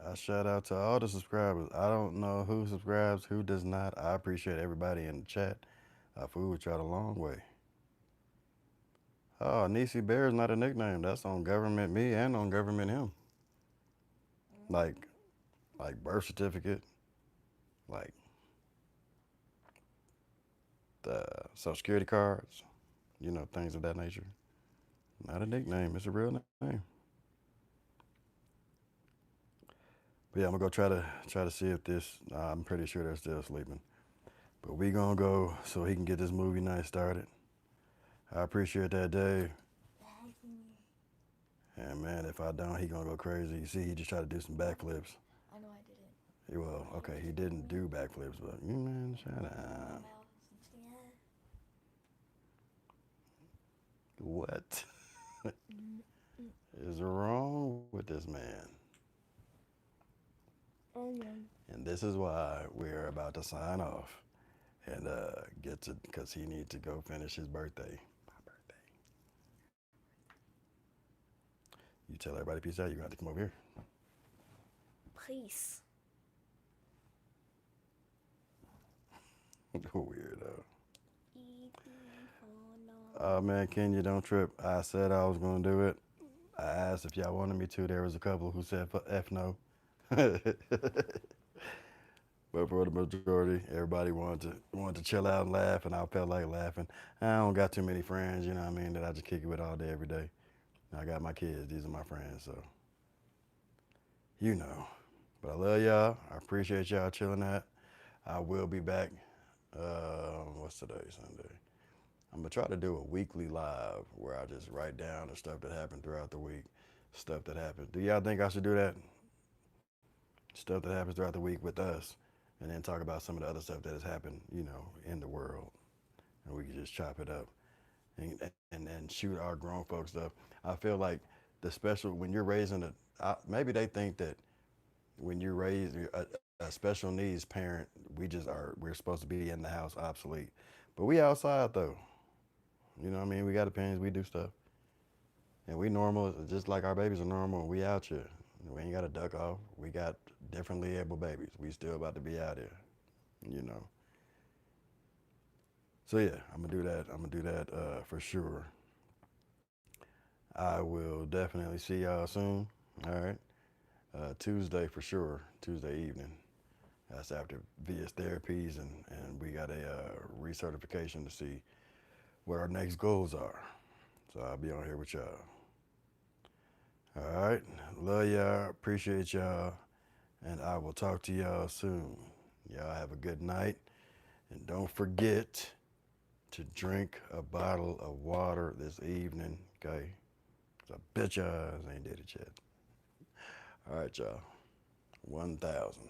I shout out to all the subscribers. I don't know who subscribes, who does not. I appreciate everybody in the chat. I fool with y'all a long way. Oh, Niecy Bear is not a nickname. That's on government me and on government him. Like, like birth certificate, like the social security cards, things of that nature. Not a nickname. It's a real name. But yeah, I'm gonna go try to see if this. I'm pretty sure they're still sleeping. But we gonna go so he can get this movie night started. I appreciate that, Dave. And man, if I don't, he gonna go crazy. You see, he just tried to do some backflips. I know I didn't. Well, okay, he didn't do backflips, but man, shut up. What is wrong with this man? And this is why we're about to sign off and get to, because he needs to go finish his birthday. My birthday. You tell everybody peace out. You're gonna have to come over here. Peace. Weirdo. Oh man, Kenya, don't trip. I said I was gonna do it. I asked if y'all wanted me to. There was a couple who said F no. But for the majority, everybody wanted to chill out and laugh, and I felt like laughing. I don't got too many friends, you know what I mean, that I just kick it with all day, every day. I got my kids; these are my friends, so you know. But I love y'all. I appreciate y'all chilling out. I will be back. What's today? Sunday. I'm gonna try to do a weekly live where I just write down the stuff that happened throughout the week, stuff that happened. Do y'all think I should do that? Stuff that happens throughout the week with us, and then talk about some of the other stuff that has happened, in the world, and we can just chop it up. and shoot our grown folks stuff. I feel like the special when you're raising maybe they think that when you raise a special needs parent, we're supposed to be in the house obsolete, but we outside though. You know what I mean? We got opinions, we do stuff, and we normal just like our babies are normal. We out here. We ain't got to duck off. We got differently able babies. We still about to be out here. You know. So yeah, I'm gonna do that. I'm gonna do that for sure. I will definitely see y'all soon. All right. Tuesday for sure. Tuesday evening. That's after VS therapies, and we got a recertification to see what our next goals are. So I'll be on here with y'all. All right. Love y'all. Appreciate y'all. And I will talk to y'all soon. Y'all have a good night. And don't forget to drink a bottle of water this evening, okay? 'Cause I bet y'all ain't did it yet. All right, y'all. 1,000.